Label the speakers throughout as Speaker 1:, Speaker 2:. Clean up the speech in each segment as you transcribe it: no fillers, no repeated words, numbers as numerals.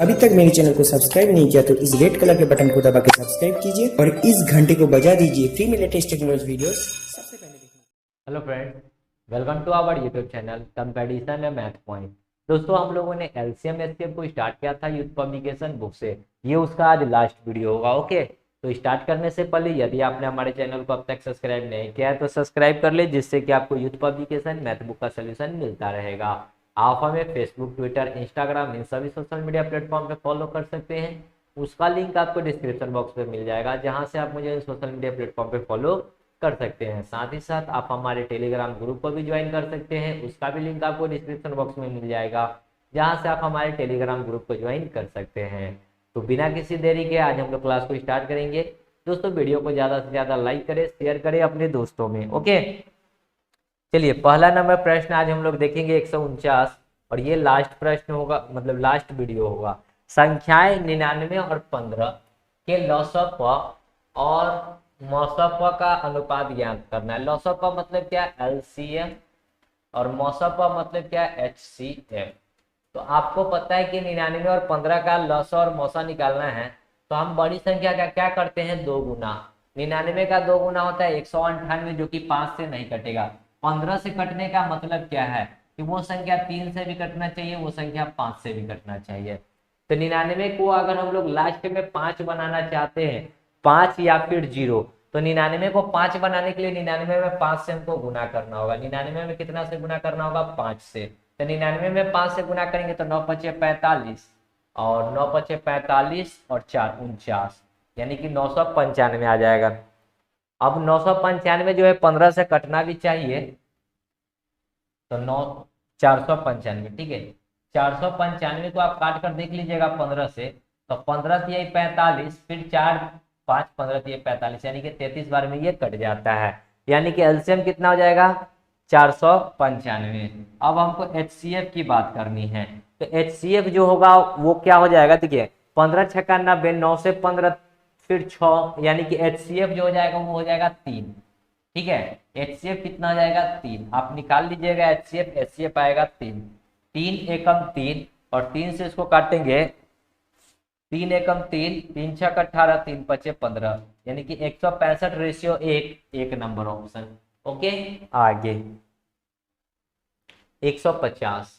Speaker 1: अभी तक मेरे चैनल को सब्सक्राइब नहीं किया तो इस रेड कलर के बटन को दबा के सब्सक्राइब कीजिए और इस घंटे को बजा दीजिए फ्री में लेटेस्ट टेक्नोलॉजी वीडियोस सबसे पहले देखने।
Speaker 2: Hello friends, welcome to our YouTube channel competition है मैथ पॉइंट। दोस्तों, हम लोगों ने एलसीएम एससीएम को स्टार्ट किया था यूथ पब्लिकेशन बुक से। ये उसका आज लास्ट वीडियो होगा। ओके, तो स्टार्ट करने से पहले यदि आपने हमारे चैनल को अब तक सब्सक्राइब नहीं किया है तो सब्सक्राइब कर ले, जिससे कि आपको यूथ पब्लिकेशन मैथ बुक का सोल्यूशन मिलता रहेगा। आप हमें फेसबुक, ट्विटर, इंस्टाग्राम, इन सभी सोशल मीडिया प्लेटफॉर्म पे फॉलो कर सकते हैं। उसका लिंक आपको डिस्क्रिप्शन बॉक्स पे मिल जाएगा, जहां से आप मुझे सोशल मीडिया प्लेटफॉर्म पे फॉलो कर सकते हैं। साथ ही साथ आप हमारे टेलीग्राम ग्रुप को भी ज्वाइन कर सकते हैं। उसका भी लिंक आपको डिस्क्रिप्शन बॉक्स में मिल जाएगा, जहां से आप हमारे टेलीग्राम ग्रुप को ज्वाइन कर सकते हैं। तो बिना किसी देरी के आज हम लोग क्लास को स्टार्ट करेंगे। दोस्तों, वीडियो को ज़्यादा से ज़्यादा लाइक करें, शेयर करें अपने दोस्तों में। ओके, चलिए पहला नंबर प्रश्न आज हम लोग देखेंगे 149, और ये लास्ट प्रश्न होगा, मतलब लास्ट वीडियो होगा। संख्याएं 99 और 15 के लॉसअप और मॉसअप का अनुपात ज्ञात करना है। लॉसअप मतलब क्या है? एलसीएम। और मॉसअप मतलब क्या है? एचसीएफ। तो आपको पता है कि 99 और 15 का लॉसा और मौसा निकालना है, तो हम बड़ी संख्या का क्या करते हैं? दो गुना। 99 का दो गुना होता है 198, जो कि 5 से नहीं कटेगा। 15 से कटने का मतलब क्या है कि वो संख्या 3 से भी कटना चाहिए, वो संख्या 5 से भी कटना चाहिए। तो 99 को अगर हम लोग लास्ट में 5 बनाना चाहते हैं, 5 या फिर 0, तो 99 को 5 बनाने के लिए 99 में 5 से हमको गुना करना होगा। 99 में कितना से गुना करना होगा? 5 से। तो 99 में 5 से गुना करेंगे तो 9 पचे 45, और 9 पचे 45 और 4 49, यानी कि 995 आ जाएगा। अब 995 जो है 15 से कटना भी चाहिए, तो 495, ठीक है। 495 को आप काट कर देख लीजिएगा 15 से, तो 15 से 45, फिर 4 5 15 से 45, यानी कि 33 बार में ये कट जाता है। यानी कि एलसीएम कितना हो जाएगा? 495। अब हमको एचसीएफ की बात करनी है। तो एचसीएफ जो होगा वो क्या हो जाएगा? देखिए, 15 छक्का 90, 9 से 15 फिर 6, यानी कि एचसीएफ जो हो जाएगा वो हो जाएगा 3। ठीक है, एचसीएफ कितना आ जाएगा? 3। आप निकाल लीजिएगा एचसीएफ। एचसीएफ आएगा 3। 3 एकम 3, और 3 से इसको काटेंगे, 3 एकम 3, 3 छक 18, 3 पचे 15, यानी कि 165 रेशियो 1, एक नंबर ऑप्शन। ओके, आगे 150।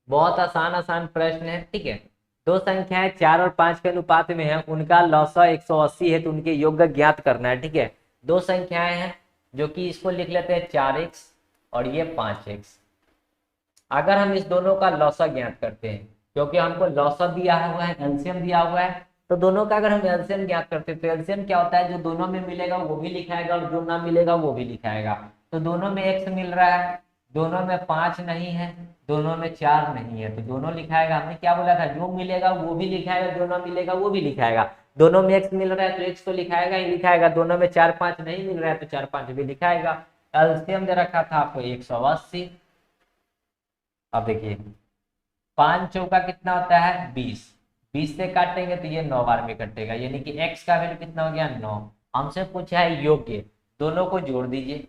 Speaker 2: बहुत आसान आसान प्रश्न है, ठीक है। दो संख्याएं 4 और 5 के अनुपात में है, उनका लॉसा 180 है, तो उनके योग ज्ञात करना है। ठीक है, दो संख्याएं हैं, जो कि इसको लिख लेते हैं 4x और ये 5x। अगर हम इस दोनों का लॉसा ज्ञात करते हैं, क्योंकि हमको लॉसा दिया हुआ है, एलसीएम दिया हुआ है, तो दोनों का अगर हम एलसीएम ज्ञात करते हैं तो एलसीएम क्या होता है? जो दोनों में मिलेगा वो भी लिखाएगा, और जो ना मिलेगा वो भी लिखाएगा। तो दोनों में x मिल रहा है, दोनों में 5 नहीं है, दोनों में 4 नहीं है, तो दोनों लिखाएगा। हमने क्या बोला था? जो मिलेगा वो भी लिखाएगा, जो ना मिलेगा वो भी लिखाएगा। दोनों में x मिल रहा है तो x तो लिखाएगा ही लिखाएगा। दोनों में 4 5 नहीं मिल रहा है तो 4 5 भी लिखाएगा। एलसीएम दे रखा था आपको 180। अब देखिए, 5 चौका कितना होता है? 20। 20 से काटेंगे तो ये 9 बार में कटेगा, यानी कि x का वैल्यू कितना हो गया? 9। हमसे पूछा है योग्य, दोनों को जोड़ दीजिए।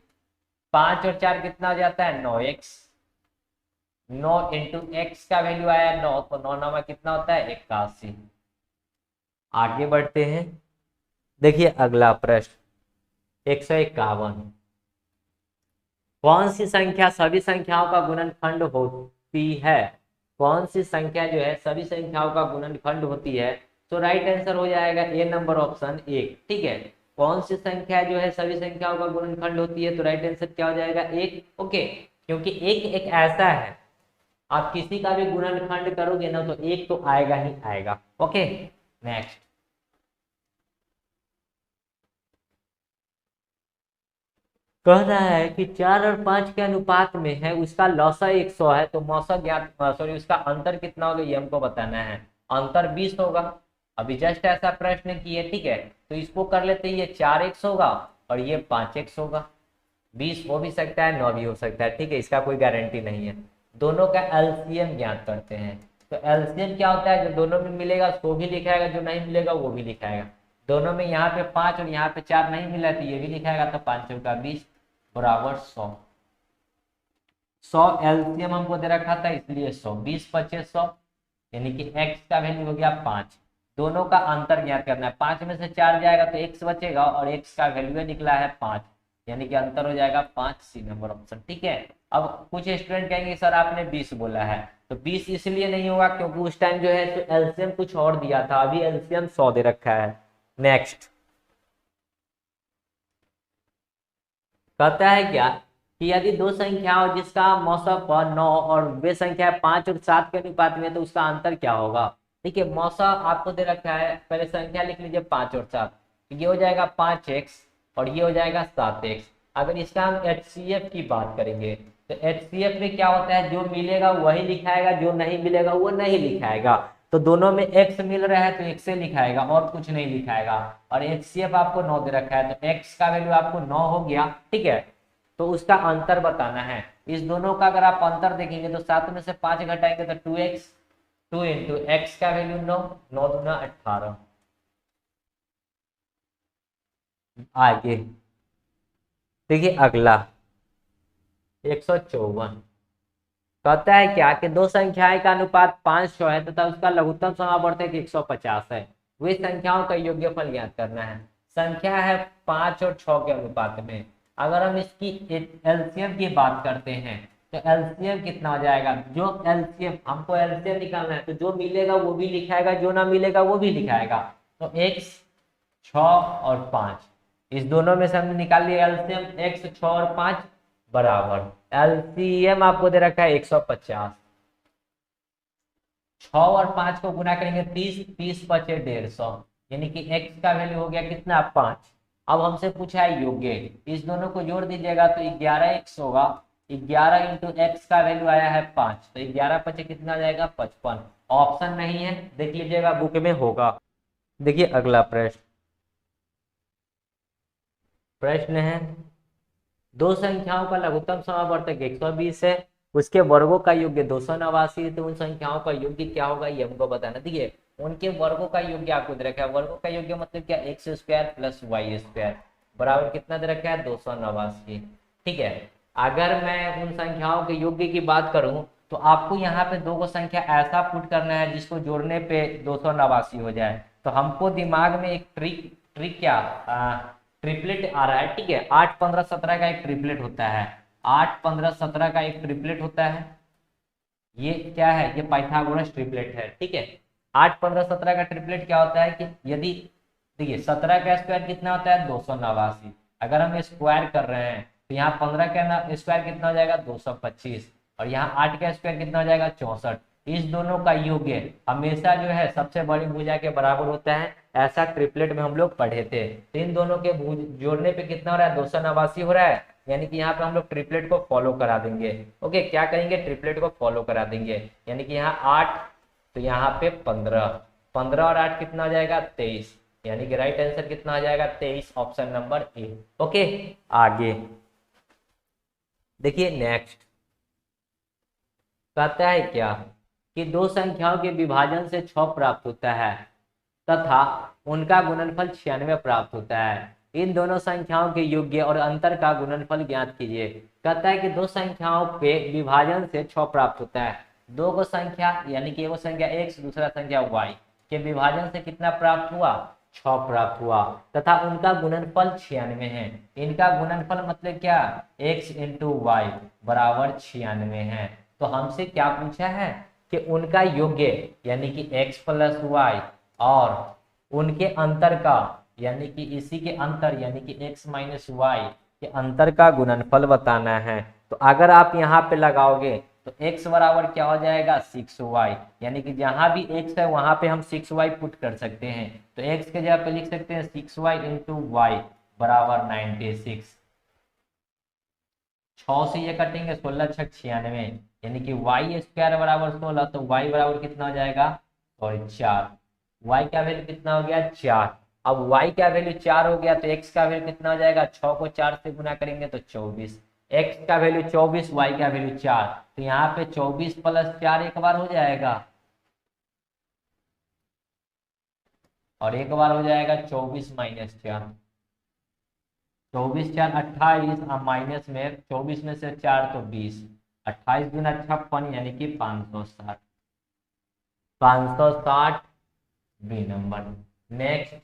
Speaker 2: 5 और 4 कितना हो जाता है? 9x। 9 इंटू एक्स का वैल्यू आया 9, तो 9 9 कितना होता है? 81। आगे बढ़ते हैं, देखिए अगला प्रश्न 151। कौन सी संख्या सभी संख्याओं का गुणनखंड होती है? कौन सी संख्या जो है सभी संख्याओं का गुणनखंड होती है? तो राइट आंसर हो जाएगा ए नंबर ऑप्शन 1। ठीक है, कौन सी संख्या जो है सभी संख्याओं का गुणनखंड होती है? तो राइट आंसर क्या हो जाएगा? 1। ओके, क्योंकि एक ऐसा है, आप किसी का भी गुणनखंड करोगे ना तो एक तो आएगा ही आएगा। ओके, नेक्स्ट कह रहा है कि 4 और 5 के अनुपात में है, उसका लौसा 100 है, तो मौसा ज्ञात, सॉरी उसका अंतर कितना होगा ये हमको बताना है। अंतर 20 होगा। अभी जस्ट ऐसा प्रश्न किए, ठीक है, तो इसको कर लेते हैं, ये 4x होगा और ये 5x होगा। 20 हो भी सकता है, 9 भी हो सकता है, ठीक है, इसका कोई गारंटी नहीं है। दोनों का एलसीएम ज्ञात करते हैं। तो एलसीएम क्या होता है? जो दोनों में मिलेगा उसको भी लिखाएगा, जो नहीं मिलेगा वो भी लिखाएगा। दोनों में यहाँ पे 5 और यहाँ पे 4 नहीं मिला तो ये भी लिखाएगा, तो 5 चौका 20 बराबर 100। 100 एलसीएम हमको दे रखा था, इसलिए 100। 20 25 100, यानी कि x का वैल्यू हो गया 5। दोनों का अंतर ज्ञात करना है। 5 में से 4 जाएगा तो x बचेगा और x का वैल्यू निकला है 5, यानी कि अंतर हो जाएगा 5, सी नंबर ऑप्शन। ठीक है। अब कुछ स्टूडेंट कहेंगे सर आपने 20 बोला है, तो 20 इसलिए नहीं होगा क्योंकि उस टाइम जो है तो एलसीएम कुछ और दिया था, अभी एलसीएम 100 दे रखा है। नेक्स्ट कहता है क्या कि यदि दो संख्याओं जिसका मौसम पर 9 और वे संख्या 5 और 7 के अनुपात में, तो उसका अंतर क्या होगा। ठीक है, मौसम आपको दे रखा है, पहले संख्या लिख लीजिए 5 और 7, तो ये हो जाएगा 5x और ये हो जाएगा 7x। अगर इसका हम HCF की बात करेंगे तो HCF में क्या होता है, जो मिलेगा वही लिखाएगा, जो नहीं मिलेगा वो नहीं लिखाएगा। तो दोनों में x मिल रहा है तो x से लिखाएगा और कुछ नहीं लिखाएगा। और HCF आपको 9 दे रखा है तो x का वैल्यू आपको 9 हो गया। ठीक है, तो उसका अंतर बताना है। इस दोनों का अगर आप अंतर देखेंगे तो 7 में से 5 घटाएंगे तो 2x, 2 इंटू एक्स का वैल्यू 9, 9 दूना 18। आगे देखिए अगला 154 कहता है क्या कि दो संख्याएं का अनुपात 500 है तथा उसका लघुत्तम समावर्तक 150 है, वे संख्याओं का योग्यफल ज्ञात करना है। संख्या है 5 और 6 के अनुपात में। अगर हम इसकी एलसीएम की बात करते हैं तो एलसीएम कितना हो जाएगा, जो एलसीएम हमको एलसीएम निकालना है तो जो मिलेगा वो भी लिखाएगा, जो ना मिलेगा वो भी लिखाएगा। तो x 6 और 5, इस दोनों में से हमने निकाल लिया एलसीएम, x 6 और 5 बराबर एलसीएम आपको दे रखा है 150। 6 और 5 को गुना करेंगे 30, 30 बचे 150, यानी कि x का वैल्यू हो गया कितना 5। अब हमसे पूछा है योग्य, इस दोनों को जोड़ दीजिएगा तो 11x होगा। 11 इंटू एक्स का वैल्यू आया है 5, तो 11 पचे कितना आ जाएगा 55। ऑप्शन नहीं है, देख लीजिएगा बुक में होगा। देखिए अगला प्रश्न, प्रश्न है दो संख्याओं का लघुत्तम समावर्तक 120 है, उसके वर्गों का योग्य 289 है, तो उन संख्याओं का योग्य क्या होगा ये हमको बताना। देखिए उनके वर्गों का योग्य आपको दे रखा है, वर्गों का योग्य मतलब क्या, x square plus y square बराबर कितना दे रखा है 289। ठीक है, अगर मैं उन संख्याओं के योग्य की बात करूं तो आपको यहाँ पे दो को संख्या ऐसा पुट करना है जिसको जोड़ने पे 289 हो जाए। तो हमको दिमाग में एक ट्रिक क्या ट्रिपलेट आ रहा है। ठीक है, 8 15 17 का एक ट्रिपलेट होता है, 8 15 17 का एक ट्रिपलेट होता है। ये क्या है, ये पाइथागोरस ट्रिपलेट है। ठीक है, 8 15 17 का ट्रिपलेट क्या होता है कि यदि देखिए 17 का स्क्वायर कितना होता है 289, अगर हम स्क्वायर कर रहे हैं तो यहाँ 15 का स्क्वायर कितना हो जाएगा 225 और यहाँ 8 का स्क्वायर कितना हो जाएगा 64। इस दोनों का योग्य हमेशा जो है सबसे बड़ी भुजा के बराबर होता है, ऐसा ट्रिपलेट में हम लोग पढ़े थे। तो इन दोनों के जोड़ने पे कितना हो रहा है 289 हो रहा है, यानी कि यहाँ पे हम लोग ट्रिपलेट को फॉलो करा देंगे। ओके, क्या करेंगे ट्रिपलेट को फॉलो करा देंगे, यानी कि यहाँ 8 तो यहाँ पे 15, 15 और 8 कितना हो जाएगा 23, यानी कि राइट आंसर कितना हो जाएगा 23, ऑप्शन नंबर ए। ओके, आगे देखिए नेक्स्ट कहता है क्या कि दो संख्याओं के विभाजन से 6 प्राप्त होता है तथा उनका गुणनफल 96 प्राप्त होता है। इन दोनों संख्याओं के योग्य और अंतर का गुणनफल ज्ञात कीजिए। कहता है कि दो संख्याओं के विभाजन से 6 प्राप्त होता है, दो को संख्या यानी कि वो संख्या x दूसरा संख्या y के विभाजन से कितना प्राप्त हुआ 6 प्राप्त हुआ तथा उनका गुणनफल 96 है। इनका गुणनफल मतलब क्या, x इंटू वाई बराबर 96 है। तो हमसे क्या पूछा है कि उनका योग्य यानी कि x प्लस वाई और उनके अंतर का यानी कि इसी के अंतर यानी कि x माइनस वाई के अंतर का गुणनफल बताना है। तो अगर आप यहाँ पे लगाओगे तो x बराबर क्या हो जाएगा 6y, यानी कि जहां भी x है वहां पे हम 6y पुट कर सकते हैं। तो x के जगह पे लिख सकते हैं 6y इंटू वाई बराबर 96। 6 से ये कटेंगे 16 6 96, यानी कि y स्क्वायर बराबर 16, तो y बराबर कितना हो जाएगा सॉरी 4, y का वैल्यू कितना हो गया 4। अब y का वैल्यू 4 हो गया तो x का वैल्यू कितना हो जाएगा, 6 को 4 से गुना करेंगे तो 24, x का वैल्यू 24 y का वैल्यू 4, तो यहाँ पे 24 प्लस 4 एक बार हो जाएगा और एक बार हो जाएगा 24 माइनस 4, 24 4 28 और माइनस में 24 में से 4 तो 20, 28 गुना 56 यानी कि 560। 560 बी नंबर। Next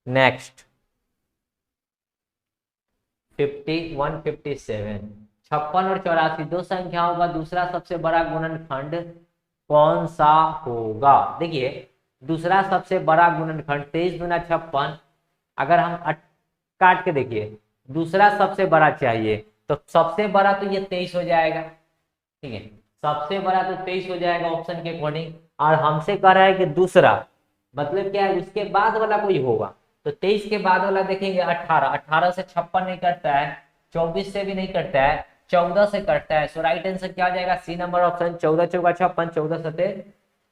Speaker 2: next 157। 56 और 84 दो संख्याओं का दूसरा सबसे बड़ा गुणनखंड कौन सा होगा? देखिए दूसरा सबसे बड़ा गुणनखंड 23 दूना 56, अगर हम काट के देखिए दूसरा सबसे बड़ा चाहिए तो सबसे बड़ा तो ये 23 हो जाएगा, ठीक है, सबसे बड़ा तो 23 हो जाएगा ऑप्शन के अकॉर्डिंग। और हमसे कह रहा है कि दूसरा मतलब क्या है, उसके बाद वाला कोई होगा, तो 23 के बाद वाला देखेंगे 18, 18 से 56 नहीं कटता है, 24 से भी नहीं कटता है, 14 से कटता है। सो राइट आंसर क्या हो जाएगा? सी नंबर ऑप्शन। 14 चौका 56, 14 सते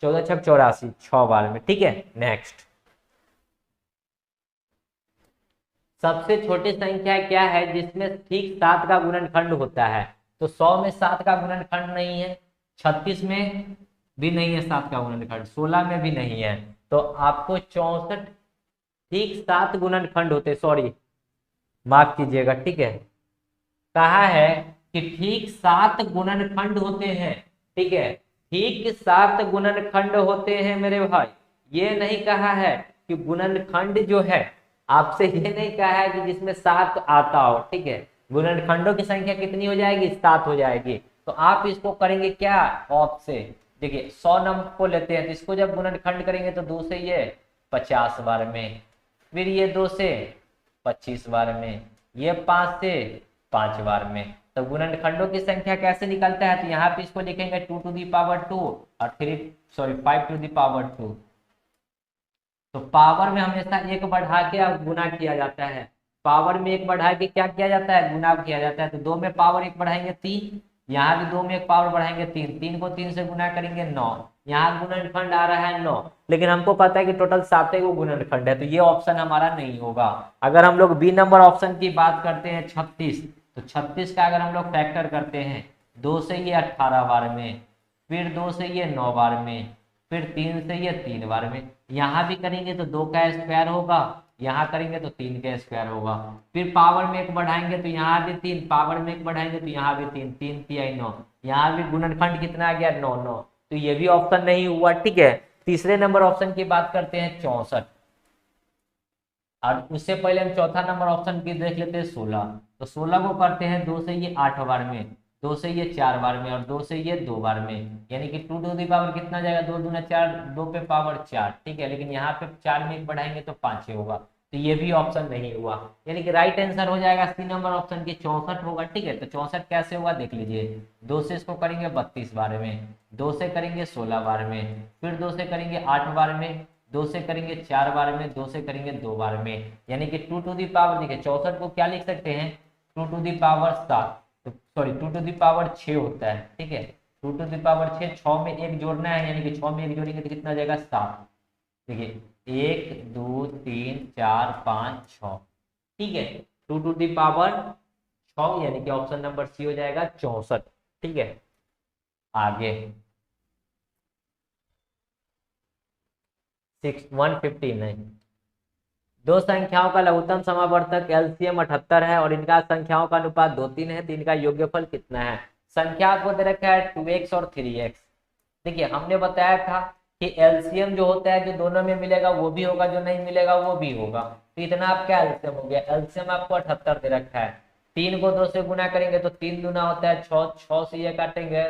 Speaker 2: 14 छक 84, 6 बार में, ठीक है। नेक्स्ट सबसे छोटी संख्या क्या है जिसमें ठीक 7 का गुणनखंड होता है? तो 100 में 7 का गुणनखंड नहीं है, 36 में भी नहीं है 7 का गुणनखंड, 16 में भी नहीं है, तो आपको 64 ठीक 7 गुणनखंड होते, सॉरी माफ कीजिएगा, ठीक है, कहा है कि ठीक 7 गुणनखंड होते हैं, ठीक है, ठीक 7 गुणनखंड होते हैं मेरे भाई। ये नहीं कहा है कि गुणनखंड जो है, आपसे ये नहीं कहा है कि जिसमें 7 आता हो, ठीक है, गुणनखंडों की संख्या कितनी हो जाएगी? 7 हो जाएगी। तो आप इसको करेंगे क्या? ऑप से। देखिए 100 नंबर को लेते हैं तो इसको जब गुणनखंड करेंगे तो 2 से ये 50 बार में, फिर ये 2 से 25 बार में, ये 5 से 5 बार में। तो गुणनखंडों की संख्या कैसे निकलता है? तो यहाँ पे इसको लिखेंगे 2 टू दी पावर 2 और 5 टू दी पावर 2। तो पावर में हमेशा एक बढ़ा के गुना किया जाता है, पावर में एक बढ़ा के क्या किया जाता है? गुना किया जाता है। तो 2 में पावर एक बढ़ाएंगे 3, यहाँ भी 2 में एक पावर बढ़ाएंगे 3, 3 को 3 से गुना करेंगे 9, यहाँ गुणनखंड आ रहा है 9, लेकिन हमको पता है कि टोटल 7 को गुणनखंड है, तो ये ऑप्शन हमारा नहीं होगा। अगर हम लोग बी नंबर ऑप्शन की बात करते हैं 36, तो 36 का अगर हम लोग फैक्टर करते हैं 2 से ये 18 बार में, फिर 2 से ये 9 बार में, फिर 3 से ये 3 बार में, यहाँ भी करेंगे तो 2 का स्क्वायर होगा, यहाँ करेंगे तो 3 का स्क्वायर होगा, फिर पावर में एक बढ़ाएंगे तो यहाँ भी 3, पावर में एक बढ़ाएंगे तो यहाँ भी 3, 3 3 9, यहाँ भी गुणनखंड कितना आ गया? 9 9, तो ये भी ऑप्शन नहीं हुआ, ठीक है। तीसरे नंबर ऑप्शन की बात करते हैं 64, और उससे पहले हम चौथा नंबर ऑप्शन की देख लेते हैं 16। तो 16 को करते हैं 2 से ये 8 बार में, 2 से ये 4 बार में, और 2 से ये 2 बार में, यानी कि 2 टू दी पावर कितना जाएगा? 2 दूना 4, 2 पे पावर 4, ठीक है, लेकिन यहाँ पे 4 में एक बढ़ाएंगे तो 5 होगा, तो ये भी ऑप्शन नहीं हुआ, यानी कि राइट आंसर हो जाएगा सी नंबर ऑप्शन की 64 होगा, ठीक है। तो 64 कैसे होगा देख लीजिए, 2 से इसको करेंगे 32 बार में, 2 से करेंगे 16 बार में, फिर 2 से करेंगे 8 बार में, 2 से करेंगे 4 बार में, 2 से करेंगे 2 बार में, यानी कि 2 टू दी पावर, देखिए 64 को क्या लिख सकते हैं? 2 टू दी पावर 7, तो सॉरी 2 टू दी पावर 6 होता है, ठीक है, 2 टू दी पावर 6, 6 में एक जोड़ना है, यानी कि 6 में एक जोड़ेंगे तो कितना आ जाएगा? 7। देखिए 1 2 3 4 5 6, ठीक है, 2 टू दी पावर 6, यानी कि ऑप्शन नंबर सी हो जाएगा 64, ठीक है। आगे 159, दो संख्याओं का लघुत्तम समावर्तक एलसीएम 78 है और इनका संख्याओं का अनुपात 2:3 है, तो इनका योग्यफल कितना है? संख्या को दे रखा है 2x और 3x। देखिए हमने बताया था कि एलसीएम जो होता है जो दोनों में मिलेगा वो भी होगा, जो नहीं मिलेगा वो भी होगा, तो इतना आपका एलसीएम हो गया। एलसीएम आपको 78 दे रखा है, 3 को 2 से गुना करेंगे तो 3 दूना होता है 6, 6 से ये काटेंगे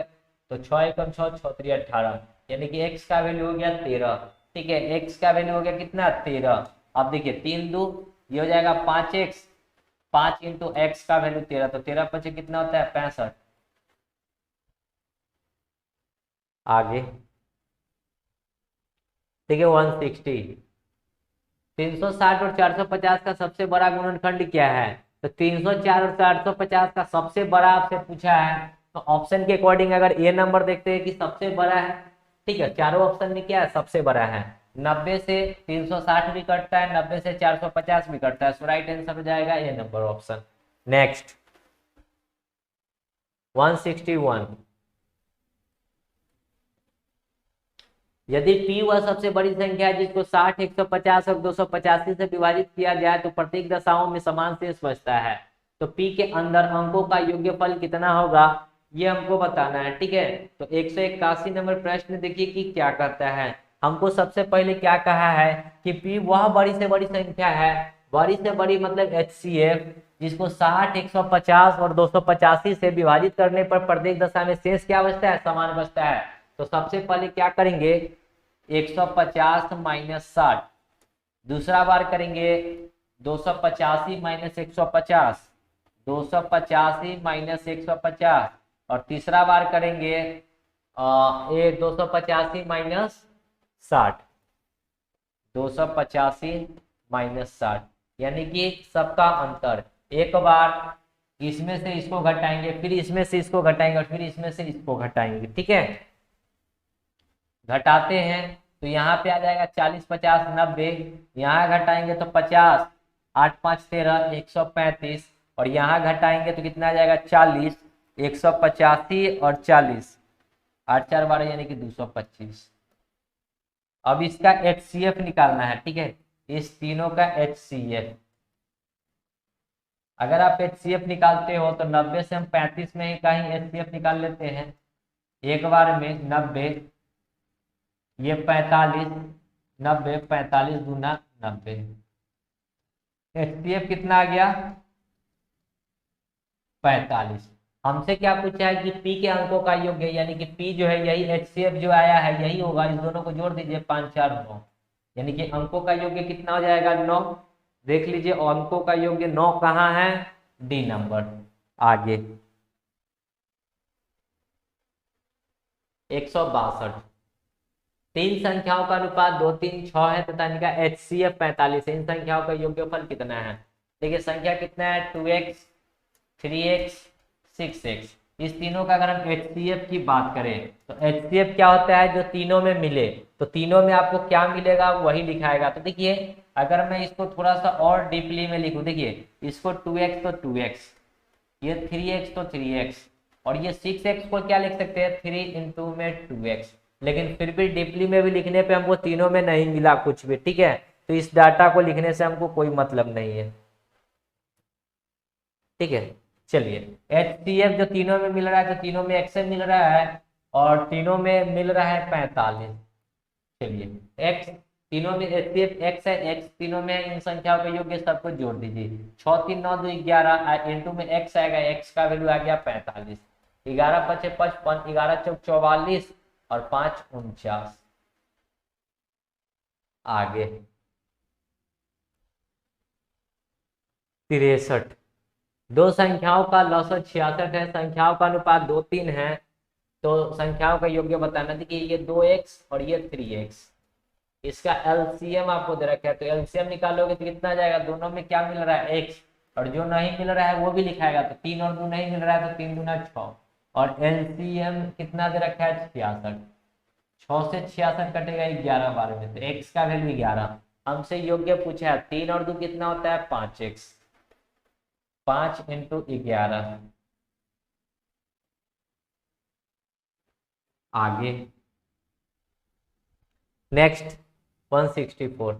Speaker 2: तो 6 एकम 6, 6 3 18, यानी कि x का वैल्यू हो गया 13, ठीक है, x का वैल्यू हो गया कितना? 13। अब देखिए 3 2 ये हो जाएगा 5x, 5 इंटू एक्स का वैल्यू 13, तो 13 5 कितना होता है? 65। आगे ठीक है 160, 360 और 450 का सबसे बड़ा गुणनखंड क्या है? तो 304 और 450 का सबसे बड़ा आपसे पूछा है, तो ऑप्शन के अकॉर्डिंग अगर ए नंबर देखते हैं कि सबसे बड़ा है, ठीक है, चारों ऑप्शन में क्या है? सबसे बड़ा है। 90 से 360 भी कटता है, 90 से 450 भी कटता है, सो राइट आंसर हो जाएगा ए नंबर ऑप्शन। नेक्स्ट 161, यदि p वह सबसे बड़ी संख्या है जिसको 60, 150 और 285 से विभाजित किया जाए तो प्रत्येक दशाओं में समान शेष बचता है, तो p के अंदर अंकों का योग्यफल कितना होगा? ये हमको बताना है। ठीक है, तो 181 नंबर प्रश्न देखिए कि क्या कहता है। हमको सबसे पहले क्या कहा है कि P वह बड़ी से बड़ी संख्या है, बड़ी से बड़ी मतलब HCF, जिसको 60, 150 और 285 से विभाजित करने पर प्रत्येक दशा में शेष क्या बचता है, समान बचता है। तो सबसे पहले क्या करेंगे, 150 माइनस 60, दूसरा बार करेंगे 285 माइनस 150, 285 माइनस 150, और तीसरा बार करेंगे ये 285 माइनस 60, 285 माइनस 60, यानी कि सबका अंतर। एक बार इसमें से इसको घटाएंगे, फिर इसमें से इसको घटाएंगे, और फिर इसमें से इसको घटाएंगे। ठीक है, घटाते हैं तो यहाँ पे आ जाएगा 40, 50, 90, यहाँ घटाएंगे तो 50, 8, 5, 13, 135, और यहाँ घटाएंगे तो कितना आ जाएगा 40, 185 और 40, 8, 4, 12 यानी कि 225। अब इसका HCF निकालना है। ठीक है, इस तीनों का HCF, अगर आप HCF निकालते हो तो 90 से हम 35 में ही कहीं HCF निकाल लेते हैं एक बार में। 90, ये 45, 90, 45 दूना 90, HCF कितना आ गया 45। हमसे क्या पूछा है कि P के अंकों का योग है, यानी कि P जो है यही HCF जो आया है यही होगा। इस दोनों को जोड़ दीजिए, 5, 4, 9, यानी कि अंकों का योग कितना हो जाएगा 9। देख लीजिए अंकों का योग 9 कहाँ है, D नंबर। आगे 162, तीन संख्याओं का अनुपात 2, 3, 6 है तथा इनका HCF 45 है। इन संख्याओं का योगफल कितना है। देखिए संख्या कितना है 2x, 3x, 6x। इस तीनों का अगर हम HCF की बात करें तो HCF क्या होता है, जो तीनों में मिले, तो तीनों में आपको क्या मिलेगा वही लिखाएगा। तो देखिए अगर मैं इसको थोड़ा सा और डीपली में लिखूं, देखिए इसको 2x तो 2x, ये 3x तो 3x, और ये 6x को क्या लिख सकते हैं 3 इंटू में 2x। लेकिन फिर भी डीपली में भी लिखने पे हमको तीनों में नहीं मिला कुछ भी। ठीक है, तो इस डाटा को लिखने से हमको कोई मतलब नहीं है। ठीक है, चलिए HCF जो तीनों में मिल रहा है, तो तीनों में x मिल रहा है और तीनों में मिल रहा है 45। चलिए x तीनों में HCF x है, x तीनों में इन संख्याओं के योग्य सबको जोड़ दीजिए। 6, 3, 9, 2, 11, इंटू में x आएगा, x का वैल्यू आ गया 45, 11, 5, 55, 11, 4, 44 और 5, 49। आगे 63, दो संख्याओं का लसद 66 है, संख्याओं का अनुपात 2, 3 है, तो संख्याओं का योग्य बताना। देखिए ये 2x और ये 3x, इसका LCM आपको दे रखा है, तो LCM निकालोगे तो कितना जाएगा, दोनों में क्या मिल रहा है x, और जो नहीं मिल रहा है वो भी लिखाएगा। तो 3 और 2 नहीं मिल रहा है तो 3 दूना 6, और LCM कितना दे रखा है 66, 6 से 66 कटेगा 11 बार में, तो x का वैल्यू 11। हमसे योग्य पूछा है 3 और 2 कितना होता है 5x, 5 इंटू 11। आगे नेक्स्ट 164,